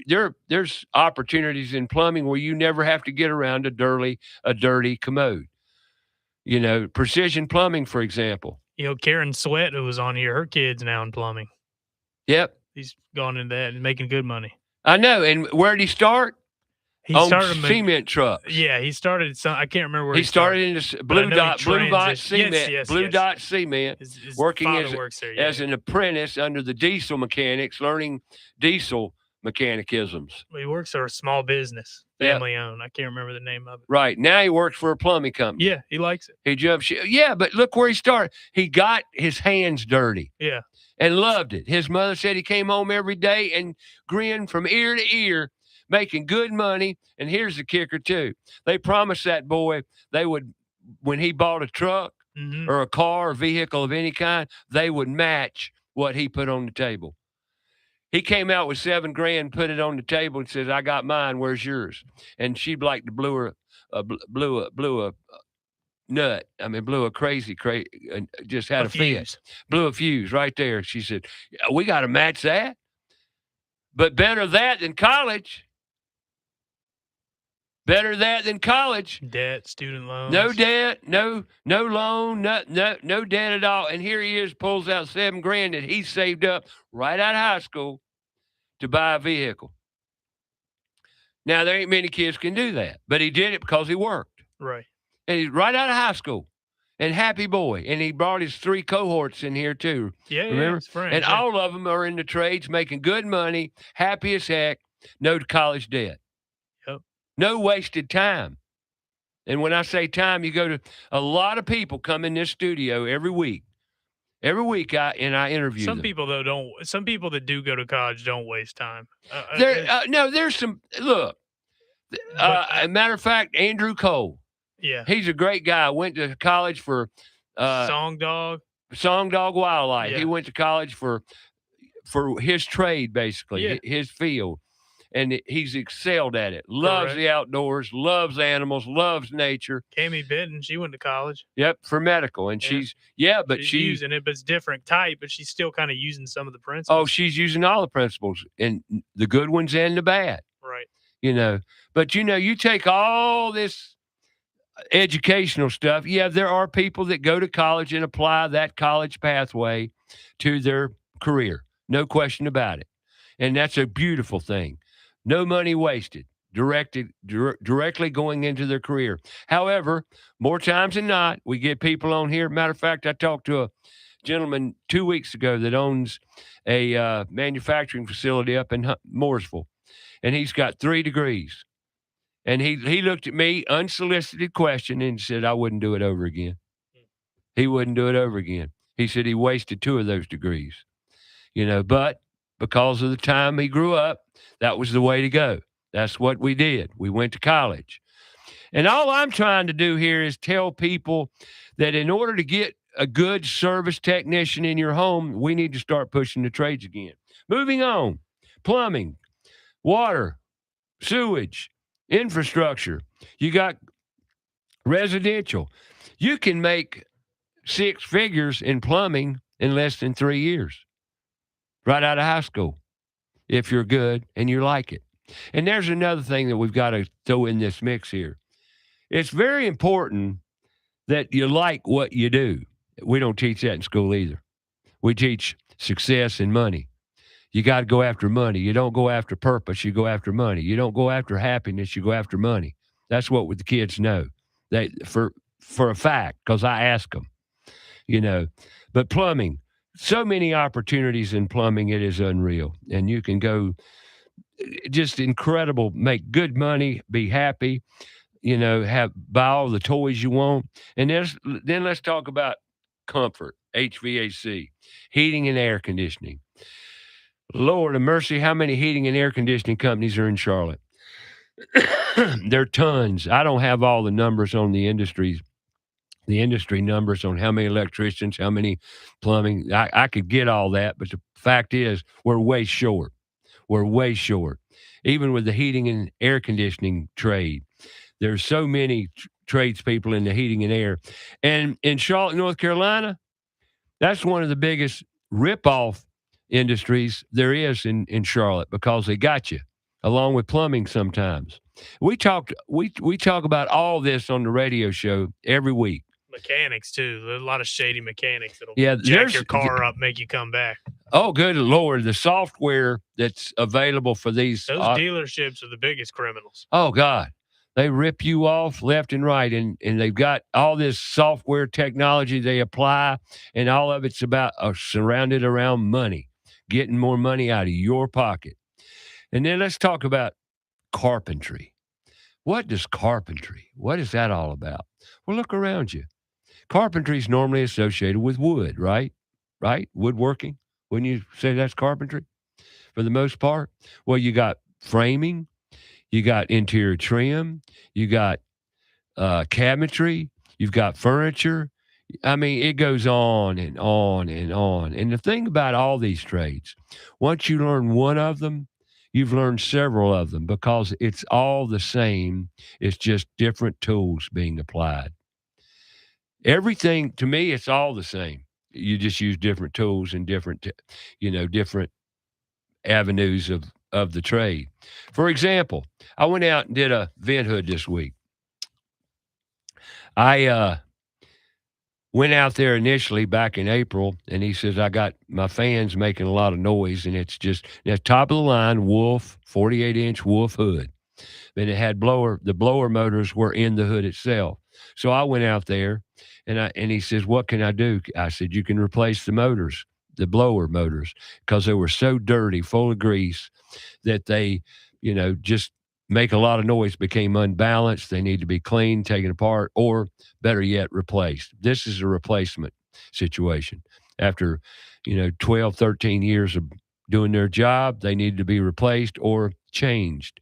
there's opportunities in plumbing where you never have to get around a dirty commode. Precision plumbing, for example. Karen Sweat, who was on here, her kid's now in plumbing. Yep. He's gone into that and making good money. I know. And where did he start? He on started cement trucks. Yeah, he started I can't remember where he started in the Blue Dot Cement. Yes, Blue Dot Cement. His working father works there, as an apprentice under the diesel mechanics, learning diesel mechanicisms. He works for a small business, Yeah. family owned. I can't remember the name of it. Right. Now he works for a plumbing company. Yeah, he likes it. He jumped ship. Yeah, but look where he started. He got his hands dirty Yeah. and loved it. His mother said he came home every day and grinned from ear to ear, making good money. And here's the kicker, too. They promised that boy they would, when he bought a truck Mhm. or a car or vehicle of any kind, they would match what he put on the table. He came out with $7,000, put it on the table, and says, "I got mine. Where's yours?" And she like blew a nut. I mean, blew a crazy, just had a fit. fuse. Blew a fuse right there. She said, "Yeah, we got to match that, but better that than college. Better that than college. Debt, student loans. No debt, no loan, no debt at all." And here he is, pulls out $7,000 that he saved up right out of high school to buy a vehicle. Now there ain't many kids can do that, but he did it because he worked. Right. And he's right out of high school, and happy boy. And he brought his 3 cohorts in here too. Yeah, Remember? his friends, And yeah. all of them are in the trades, making good money, happy as heck, no college debt. Yep. No wasted time. And when I say time, you go to a lot of people come in this studio every week. Every week I interview Some them. people though don't. Some people that do go to college don't waste time. There's some look. As a matter of fact, Andrew Cole, Yeah. he's a great guy. Went to college for Song Dog. Song Dog Wildlife. Yeah. He went to college for his trade, basically, Yeah. his field. And he's excelled at it. Loves Correct. the outdoors, loves animals, loves nature. Kami Benton, she went to college. Yep, for medical. And Yeah. but she's she's using it, but it's different type, but she's still kind of using some of the principles. she's using all the principles, and the good ones and the bad. Right. But you take all this educational stuff. Yeah, there are people that go to college and apply that college pathway to their career. No question about it. And that's a beautiful thing. No money wasted, directly going into their career. However, more times than not, we get people on here. Matter of fact, I talked to a gentleman 2 weeks ago that owns a manufacturing facility up in Mooresville, and he's got 3 degrees. And he looked at me, unsolicited question, and said, "I wouldn't do it over again." He wouldn't do it over again. He said he wasted 2 of those degrees, but because of the time he grew up, that was the way to go. That's what we did. We went to college. And all I'm trying to do here is tell people that in order to get a good service technician in your home, we need to start pushing the trades again. Moving on, plumbing, water, sewage, infrastructure. You got residential. You can make 6 figures in plumbing in less than 3 years, right out of high school, if you're good and you like it. And there's another thing that we've got to throw in this mix here. It's very important that you like what you do. We don't teach that in school either. We teach success and money. You got to go after money. You don't go after purpose. You go after money. You don't go after happiness. You go after money. That's what the kids know. They for a fact, because I ask them, But plumbing, so many opportunities in plumbing, it is unreal. And you can go just incredible, make good money, be happy, buy all the toys you want. And then let's talk about comfort, HVAC, heating and air conditioning. Lord of mercy, how many heating and air conditioning companies are in Charlotte? There are tons. I don't have all the numbers on the industry numbers on how many electricians, how many plumbing. I could get all that, but the fact is we're way short. We're way short. Even with the heating and air conditioning trade, there's so many tradespeople in the heating and air. And in Charlotte, North Carolina, that's one of the biggest rip-off industries there is in Charlotte, because they got you, along with plumbing sometimes. We talk about all this on the radio show every week. Mechanics too. There's a lot of shady mechanics that'll jack your car up, make you come back. Oh, good Lord. The software that's available for those dealerships are the biggest criminals. Oh, God. They rip you off left and right, and they've got all this software technology they apply, and all of it's about surrounded around money, getting more money out of your pocket. And then let's talk about carpentry. What is carpentry? What is that all about? Well, look around you. Carpentry is normally associated with wood, right? Right? Woodworking. Wouldn't you say that's carpentry for the most part? Well, you got framing, you got interior trim, you got cabinetry, you've got furniture. I mean, it goes on and on and on. And the thing about all these trades, once you learn one of them, you've learned several of them because it's all the same. It's just different tools being applied. Everything to me, it's all the same. You just use different tools and different, different avenues of the trade. For example, I went out and did a vent hood this week. I went out there initially back in April, and he says, I got my fans making a lot of noise, and it's just top of the line Wolf, 48-inch Wolf hood. And it had the blower motors were in the hood itself. So I went out there, and he says, what can I do? I said, you can replace the motors, the blower motors, because they were so dirty, full of grease, that they, just make a lot of noise, became unbalanced. They need to be cleaned, taken apart, or better yet, replaced. This is a replacement situation. After, 12, 13 years of doing their job, they need to be replaced or changed.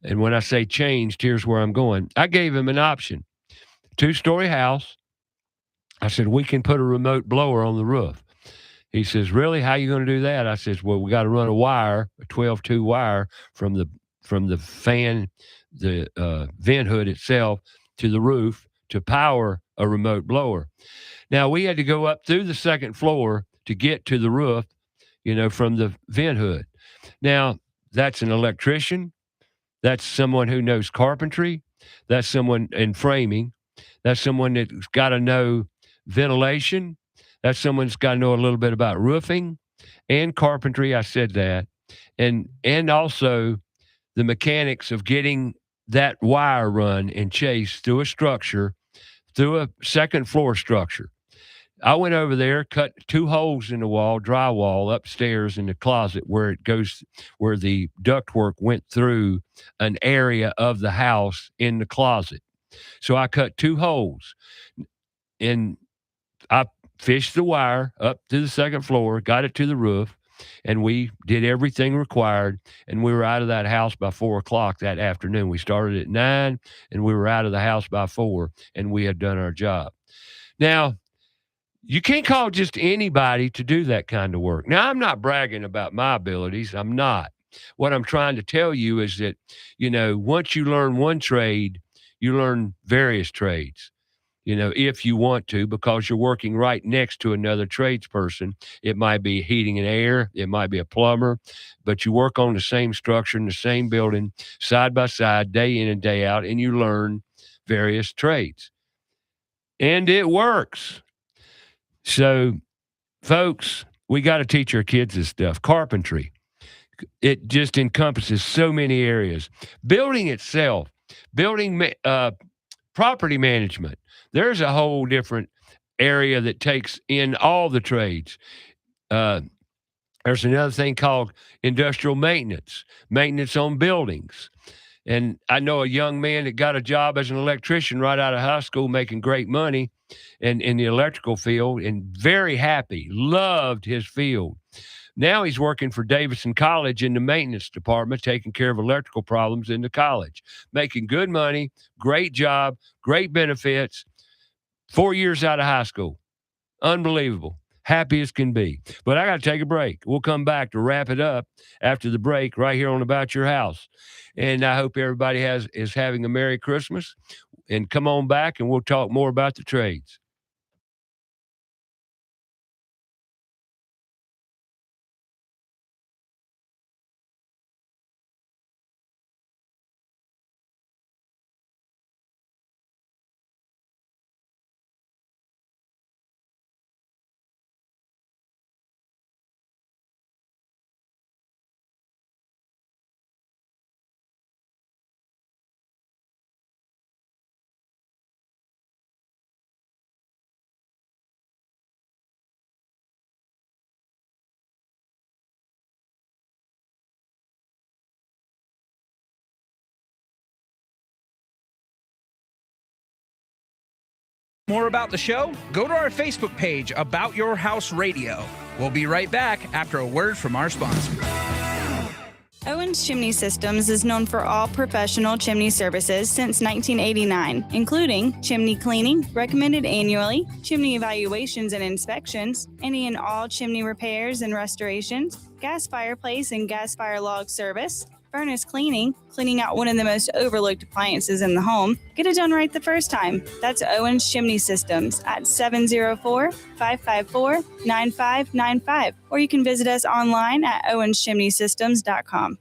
And when I say changed, here's where I'm going. I gave him an option. 2-story house. I said, we can put a remote blower on the roof. He says, really? How are you going to do that? I says, well, we got to run a wire, a 12-2 wire from the fan, the vent hood itself to the roof to power a remote blower. Now, we had to go up through the second floor to get to the roof, from the vent hood. Now, that's an electrician. That's someone who knows carpentry. That's someone in framing. That's someone that's got to know ventilation. That's someone that's got to know a little bit about roofing and carpentry. I said that. And also the mechanics of getting that wire run and chased through a structure, through a second floor structure. I went over there, cut 2 holes in the wall, drywall upstairs in the closet where the ductwork went through an area of the house in the closet. So I cut 2 holes, and I fished the wire up to the second floor, got it to the roof, and we did everything required, and we were out of that house by 4:00 that afternoon. We started at 9, and we were out of the house by 4, and we had done our job. Now, you can't call just anybody to do that kind of work. Now, I'm not bragging about my abilities. I'm not. What I'm trying to tell you is that, once you learn one trade, you learn various trades, if you want to, because you're working right next to another tradesperson. It might be heating and air. It might be a plumber, but you work on the same structure in the same building, side by side, day in and day out, and you learn various trades. And it works. So, folks, we got to teach our kids this stuff. Carpentry, it just encompasses so many areas. Building itself, property management. There's a whole different area that takes in all the trades. There's another thing called industrial maintenance on buildings. And I know a young man that got a job as an electrician right out of high school, making great money in the electrical field, and very happy, loved his field. Now he's working for Davidson College in the maintenance department, taking care of electrical problems in the college, making good money, great job, great benefits, 4 years out of high school. Unbelievable. Happy as can be. But I got to take a break. We'll come back to wrap it up after the break right here on About Your House. And I hope everybody is having a Merry Christmas. And come on back and we'll talk more about the trades. More about the show? Go to our Facebook page, About Your House Radio. We'll be right back after a word from our sponsor. Owens Chimney Systems is known for all professional chimney services since 1989, including chimney cleaning, recommended annually, chimney evaluations and inspections, any and all chimney repairs and restorations, gas fireplace and gas fire log service, furnace cleaning, cleaning out one of the most overlooked appliances in the home. Get it done right the first time. That's Owens Chimney Systems at 704-554-9595. Or you can visit us online at owenschimneysystems.com.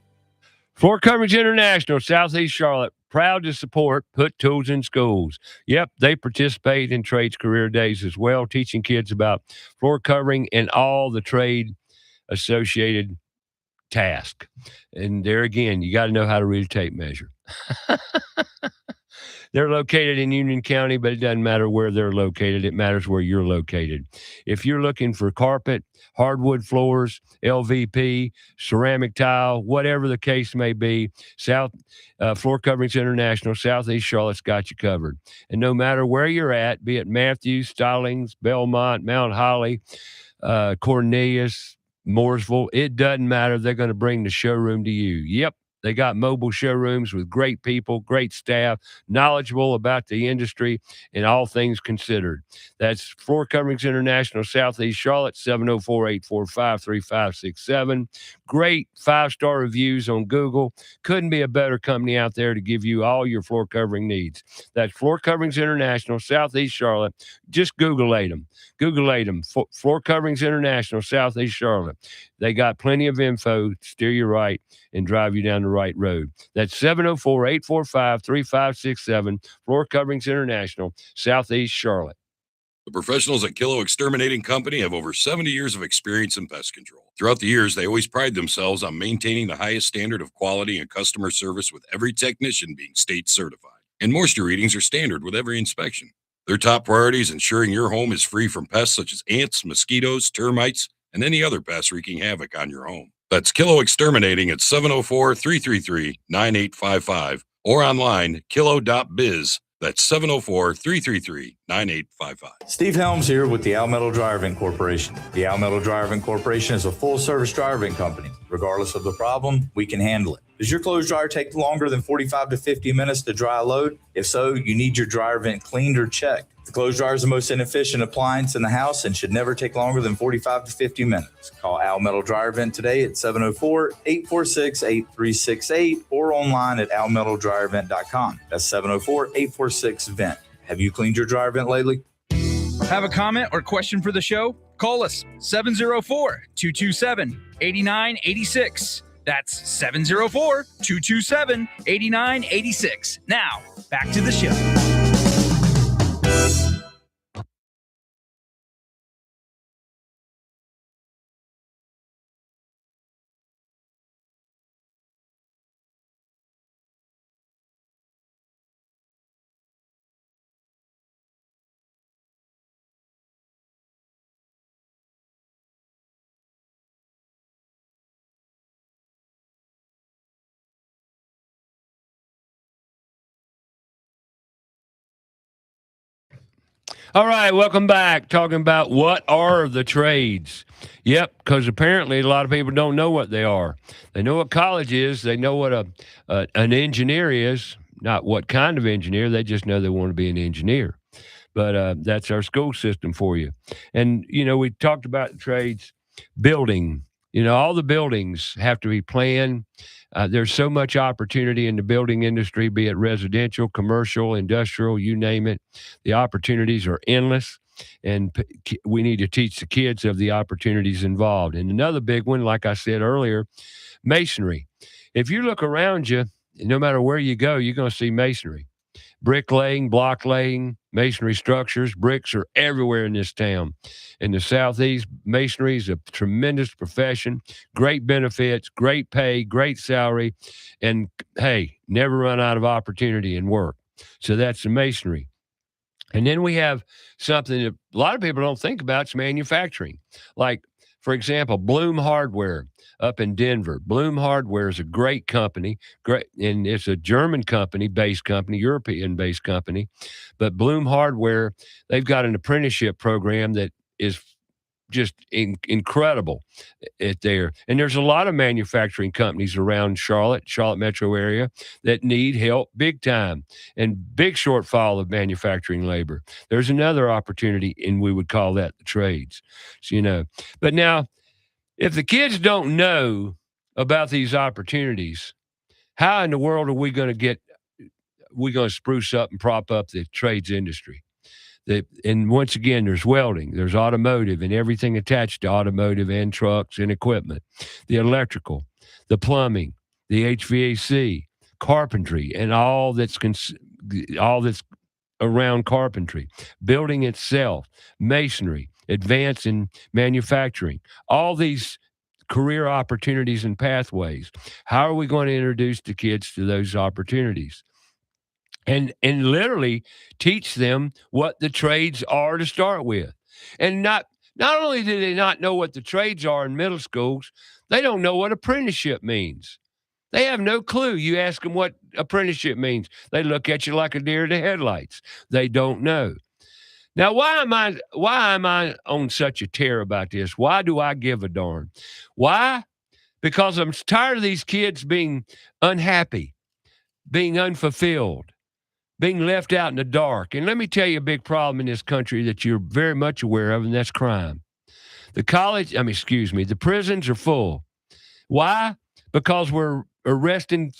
Floor Coverings International, Southeast Charlotte, proud to support Put Tools in Schools. Yep, they participate in trades career days as well, teaching kids about floor covering and all the trade associated task. And there again, you got to know how to read a tape measure. They're located in Union County, but it doesn't matter where they're located. It matters where you're located. If you're looking for carpet, hardwood floors, LVP, ceramic tile, whatever the case may be, Floor Coverings International, Southeast Charlotte's got you covered. And no matter where you're at, be it Matthews, Stallings, Belmont, Mount Holly, Cornelius, Mooresville, it doesn't matter. They're going to bring the showroom to you. Yep. They got mobile showrooms with great people, great staff, knowledgeable about the industry and all things considered. That's Floor Coverings International, Southeast Charlotte, 704-845-3567. Great 5-star reviews on Google. Couldn't be a better company out there to give you all your floor covering needs. That's Floor Coverings International, Southeast Charlotte. Just Google-ate them. Google-ate them. Floor Coverings International, Southeast Charlotte. They got plenty of info to steer you right and drive you down the right road. That's 704-845-3567, Floor Coverings International, Southeast Charlotte. The professionals at Kilo Exterminating Company have over 70 years of experience in pest control. Throughout the years, they always pride themselves on maintaining the highest standard of quality and customer service, with every technician being state certified. And moisture readings are standard with every inspection. Their top priority is ensuring your home is free from pests such as ants, mosquitoes, termites, and any other pests wreaking havoc on your home. That's Kilo Exterminating at 704-333-9855 or online, kilo.biz. That's 704-333-9855. Steve Helms here with the Al Metal Driving Corporation. The Al Metal Driving Corporation is a full-service driving company. Regardless of the problem, we can handle it. Does your clothes dryer take longer than 45 to 50 minutes to dry a load? If so, you need your dryer vent cleaned or checked. The clothes dryer is the most inefficient appliance in the house and should never take longer than 45 to 50 minutes. Call Al Metal Dryer Vent today at 704-846-8368 or online at almetaldryervent.com. That's 704-846-VENT. Have you cleaned your dryer vent lately? Have a comment or question for the show? Call us 704-227-8986. That's 704-227-8986. Now, back to the show. All right, welcome back. Talking about what are the trades. Yep, because apparently a lot of people don't know what they are. They know what college is. They know what an engineer is, not what kind of engineer. They just know they want to be an engineer. But that's our school system for you. And, you know, we talked about the trades, building. You know, all the buildings have to be planned. There's so much opportunity in the building industry, be it residential, commercial, industrial, you name it. The opportunities are endless, and we need to teach the kids of the opportunities involved. And another big one, like I said earlier, masonry. If you look around you, no matter where you go, you're going to see masonry. Bricklaying, block laying, masonry structures, bricks are everywhere in this town. In the Southeast, masonry is a tremendous profession, great benefits, great pay, great salary, and hey, never run out of opportunity and work. So that's the masonry. And then we have something that a lot of people don't think about, it's manufacturing, like For example, Bloom Hardware up in Denver. Bloom Hardware is a great company, great, and it's a German based company, European-based company. But Bloom Hardware, they've got an apprenticeship program that is just incredible at there. And there's a lot of manufacturing companies around Charlotte metro area that need help big time, and big shortfall of manufacturing labor. There's another opportunity, and we would call that the trades. So, but now if the kids don't know about these opportunities, how in the world are we going to spruce up and prop up the trades industry? And once again, there's welding, there's automotive, and everything attached to automotive and trucks and equipment, the electrical, the plumbing, the HVAC, carpentry, and all that's around carpentry, building itself, masonry, advance in manufacturing, all these career opportunities and pathways. How are we going to introduce the kids to those opportunities? And literally teach them what the trades are to start with. And not only do they not know what the trades are in middle schools, they don't know what apprenticeship means. They have no clue. You ask them what apprenticeship means, they look at you like a deer to headlights. They don't know. Now, why am I on such a tear about this? Why do I give a darn? Why? Because I'm tired of these kids being unhappy, being unfulfilled, being left out in the dark. And let me tell you a big problem in this country that you're very much aware of, and that's crime. The prisons are full. Why? Because we're arresting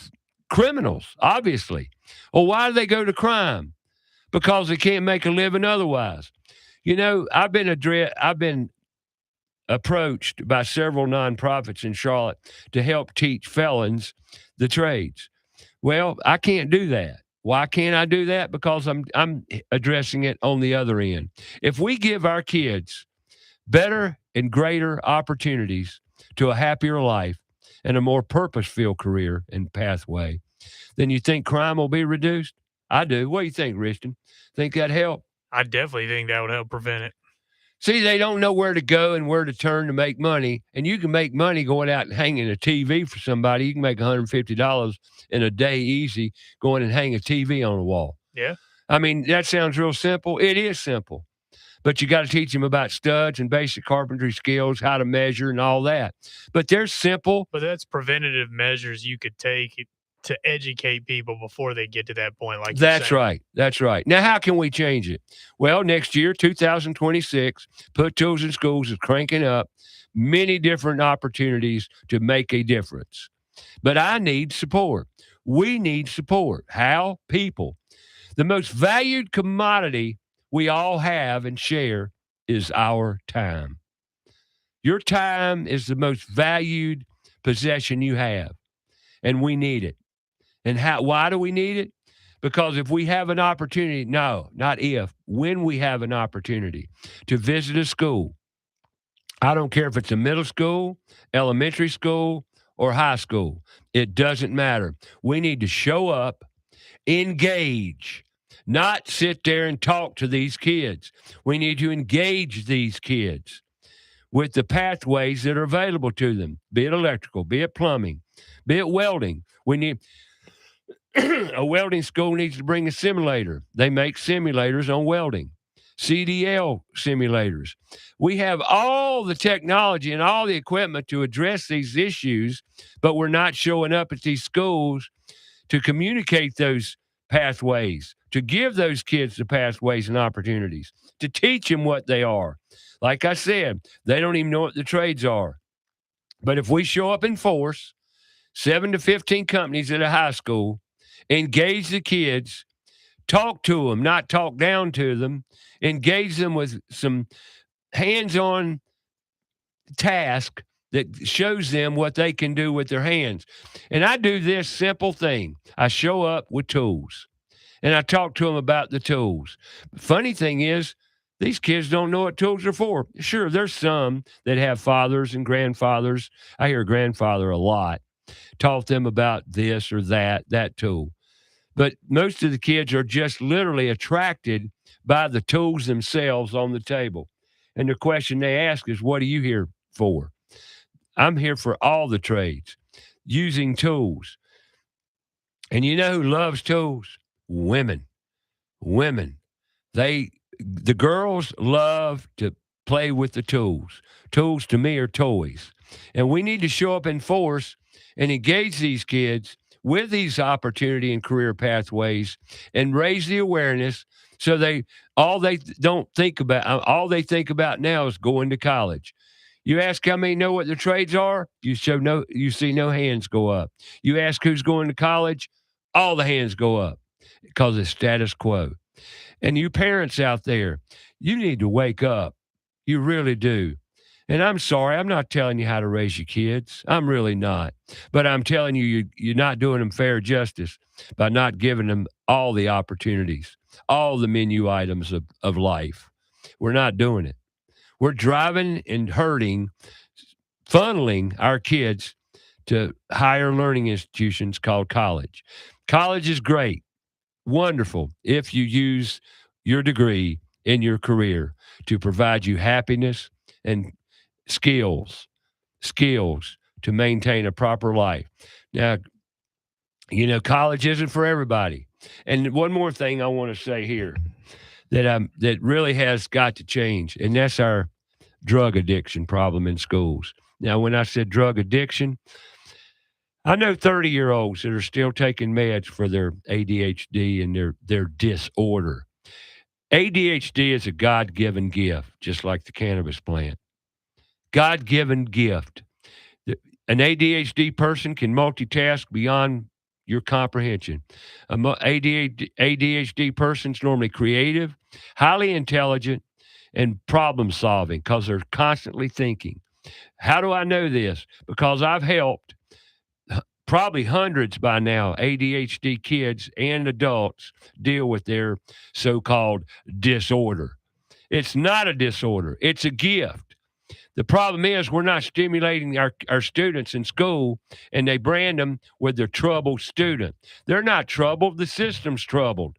criminals, obviously. Well, why do they go to crime? Because they can't make a living otherwise. I've been approached by several nonprofits in Charlotte to help teach felons the trades. Well, I can't do that. Why can't I do that? Because I'm addressing it on the other end. If we give our kids better and greater opportunities to a happier life and a more purpose-filled career and pathway, then you think crime will be reduced? I do. What do you think, Richton? Think that'd help? I definitely think that would help prevent it. See, they don't know where to go and where to turn to make money. And you can make money going out and hanging a TV for somebody. You can make $150 in a day easy going and hang a TV on a wall. Yeah. I mean, that sounds real simple. It is simple. But you got to teach them about studs and basic carpentry skills, how to measure and all that. But they're simple. But that's preventative measures you could take to educate people before they get to that point. Like That's right. That's right. Now, how can we change it? Well, next year, 2026, Put Tools in Schools is cranking up many different opportunities to make a difference. But I need support. We need support. How? People. The most valued commodity we all have and share is our time. Your time is the most valued possession you have, and we need it. And why do we need it? Because if we have an opportunity, no, not if, when we have an opportunity to visit a school, I don't care if it's a middle school, elementary school, or high school, it doesn't matter. We need to show up, engage, not sit there and talk to these kids. We need to engage these kids with the pathways that are available to them, be it electrical, be it plumbing, be it welding. We need a welding school needs to bring a simulator. They make simulators on welding, CDL simulators. We have all the technology and all the equipment to address these issues, but we're not showing up at these schools to communicate those pathways, to give those kids the pathways and opportunities, to teach them what they are. Like I said, they don't even know what the trades are. But if we show up in force, 7 to 15 companies at a high school, engage the kids, talk to them, not talk down to them, engage them with some hands-on task that shows them what they can do with their hands. And I do this simple thing. I show up with tools, and I talk to them about the tools. The funny thing is, these kids don't know what tools are for. Sure, there's some that have fathers and grandfathers. I hear grandfather a lot. Taught them about this or that tool. But most of the kids are just literally attracted by the tools themselves on the table. And the question they ask is, what are you here for. I'm here for all the trades, using tools. And you know who loves tools? Women. Women. The girls love to play with the tools. Tools to me are toys. And we need to show up in force and engage these kids with these opportunity and career pathways and raise the awareness so they think about now is going to college. You ask how many know what the trades are, you see no hands go up. You ask who's going to college, all the hands go up because it's status quo. And you parents out there, you need to wake up. You really do. And I'm sorry, I'm not telling you how to raise your kids. I'm really not. But I'm telling you, you're not doing them fair justice by not giving them all the opportunities, all the menu items of life. We're not doing it. We're driving and hurting, funneling our kids to higher learning institutions called college. College is great, wonderful, if you use your degree in your career to provide you happiness and skills to maintain a proper life. Now, college isn't for everybody. And one more thing I want to say here that really has got to change, and that's our drug addiction problem in schools. Now, when I said drug addiction, I know 30-year-olds that are still taking meds for their ADHD and their disorder. ADHD is a God-given gift, just like the cannabis plant. God-given gift. An ADHD person can multitask beyond your comprehension. An ADHD person's normally creative, highly intelligent, and problem-solving because they're constantly thinking. How do I know this? Because I've helped probably hundreds by now ADHD kids and adults deal with their so-called disorder. It's not a disorder. It's a gift. The problem is we're not stimulating our students in school, and they brand them with their troubled student. They're not troubled. The system's troubled.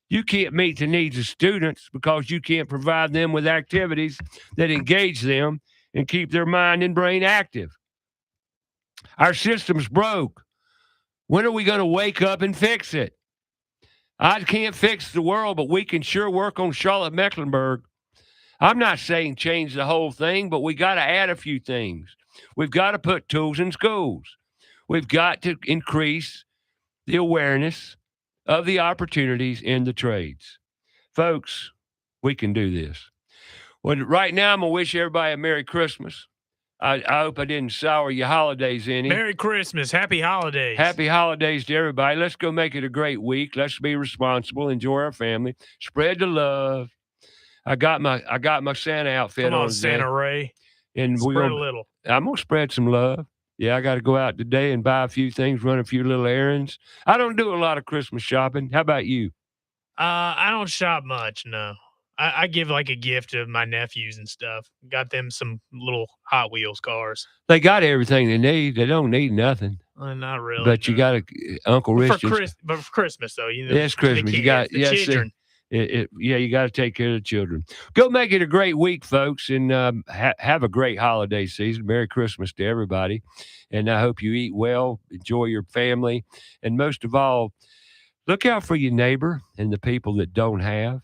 You can't meet the needs of students because you can't provide them with activities that engage them and keep their mind and brain active. Our system's broke. When are we going to wake up and fix it? I can't fix the world, but we can sure work on Charlotte-Mecklenburg. I'm not saying change the whole thing, but we got to add a few things. We've got to put tools in schools. We've got to increase the awareness of the opportunities in the trades. Folks, we can do this. Well, right now, I'm going to wish everybody a Merry Christmas. I hope I didn't sour your holidays any. Merry Christmas. Happy holidays. Happy holidays to everybody. Let's go make it a great week. Let's be responsible. Enjoy our family. Spread the love. I got my Santa outfit Come on on Santa today. Ray. And Spread a little. I'm going to spread some love. Yeah, I got to go out today and buy a few things, run a few little errands. I don't do a lot of Christmas shopping. How about you? I don't shop much, no. I give like a gift to my nephews and stuff. Got them some little Hot Wheels cars. They got everything they need. They don't need nothing. Not really. But you got Uncle Rich. But for Christmas, though. It's Christmas. You got children. You got to take care of the children. Go make it a great week, folks, and have a great holiday season. Merry Christmas to everybody. And I hope you eat well, enjoy your family, and most of all, look out for your neighbor and the people that don't have.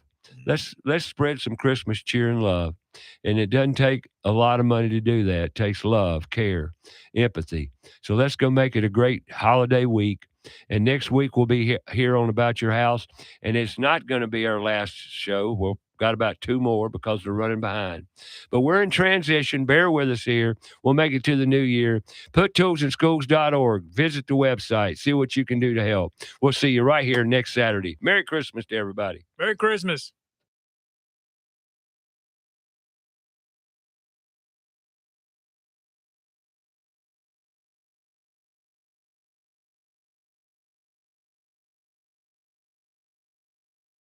Let's spread some Christmas cheer and love. And it doesn't take a lot of money to do that. It takes love, care, empathy. So let's go make it a great holiday week. And next week we'll be here on About Your House. And it's not going to be our last show. We've got about 2 more because we're running behind. But we're in transition. Bear with us here. We'll make it to the new year. PutToolsInSchools.org. Visit the website. See what you can do to help. We'll see you right here next Saturday. Merry Christmas to everybody. Merry Christmas.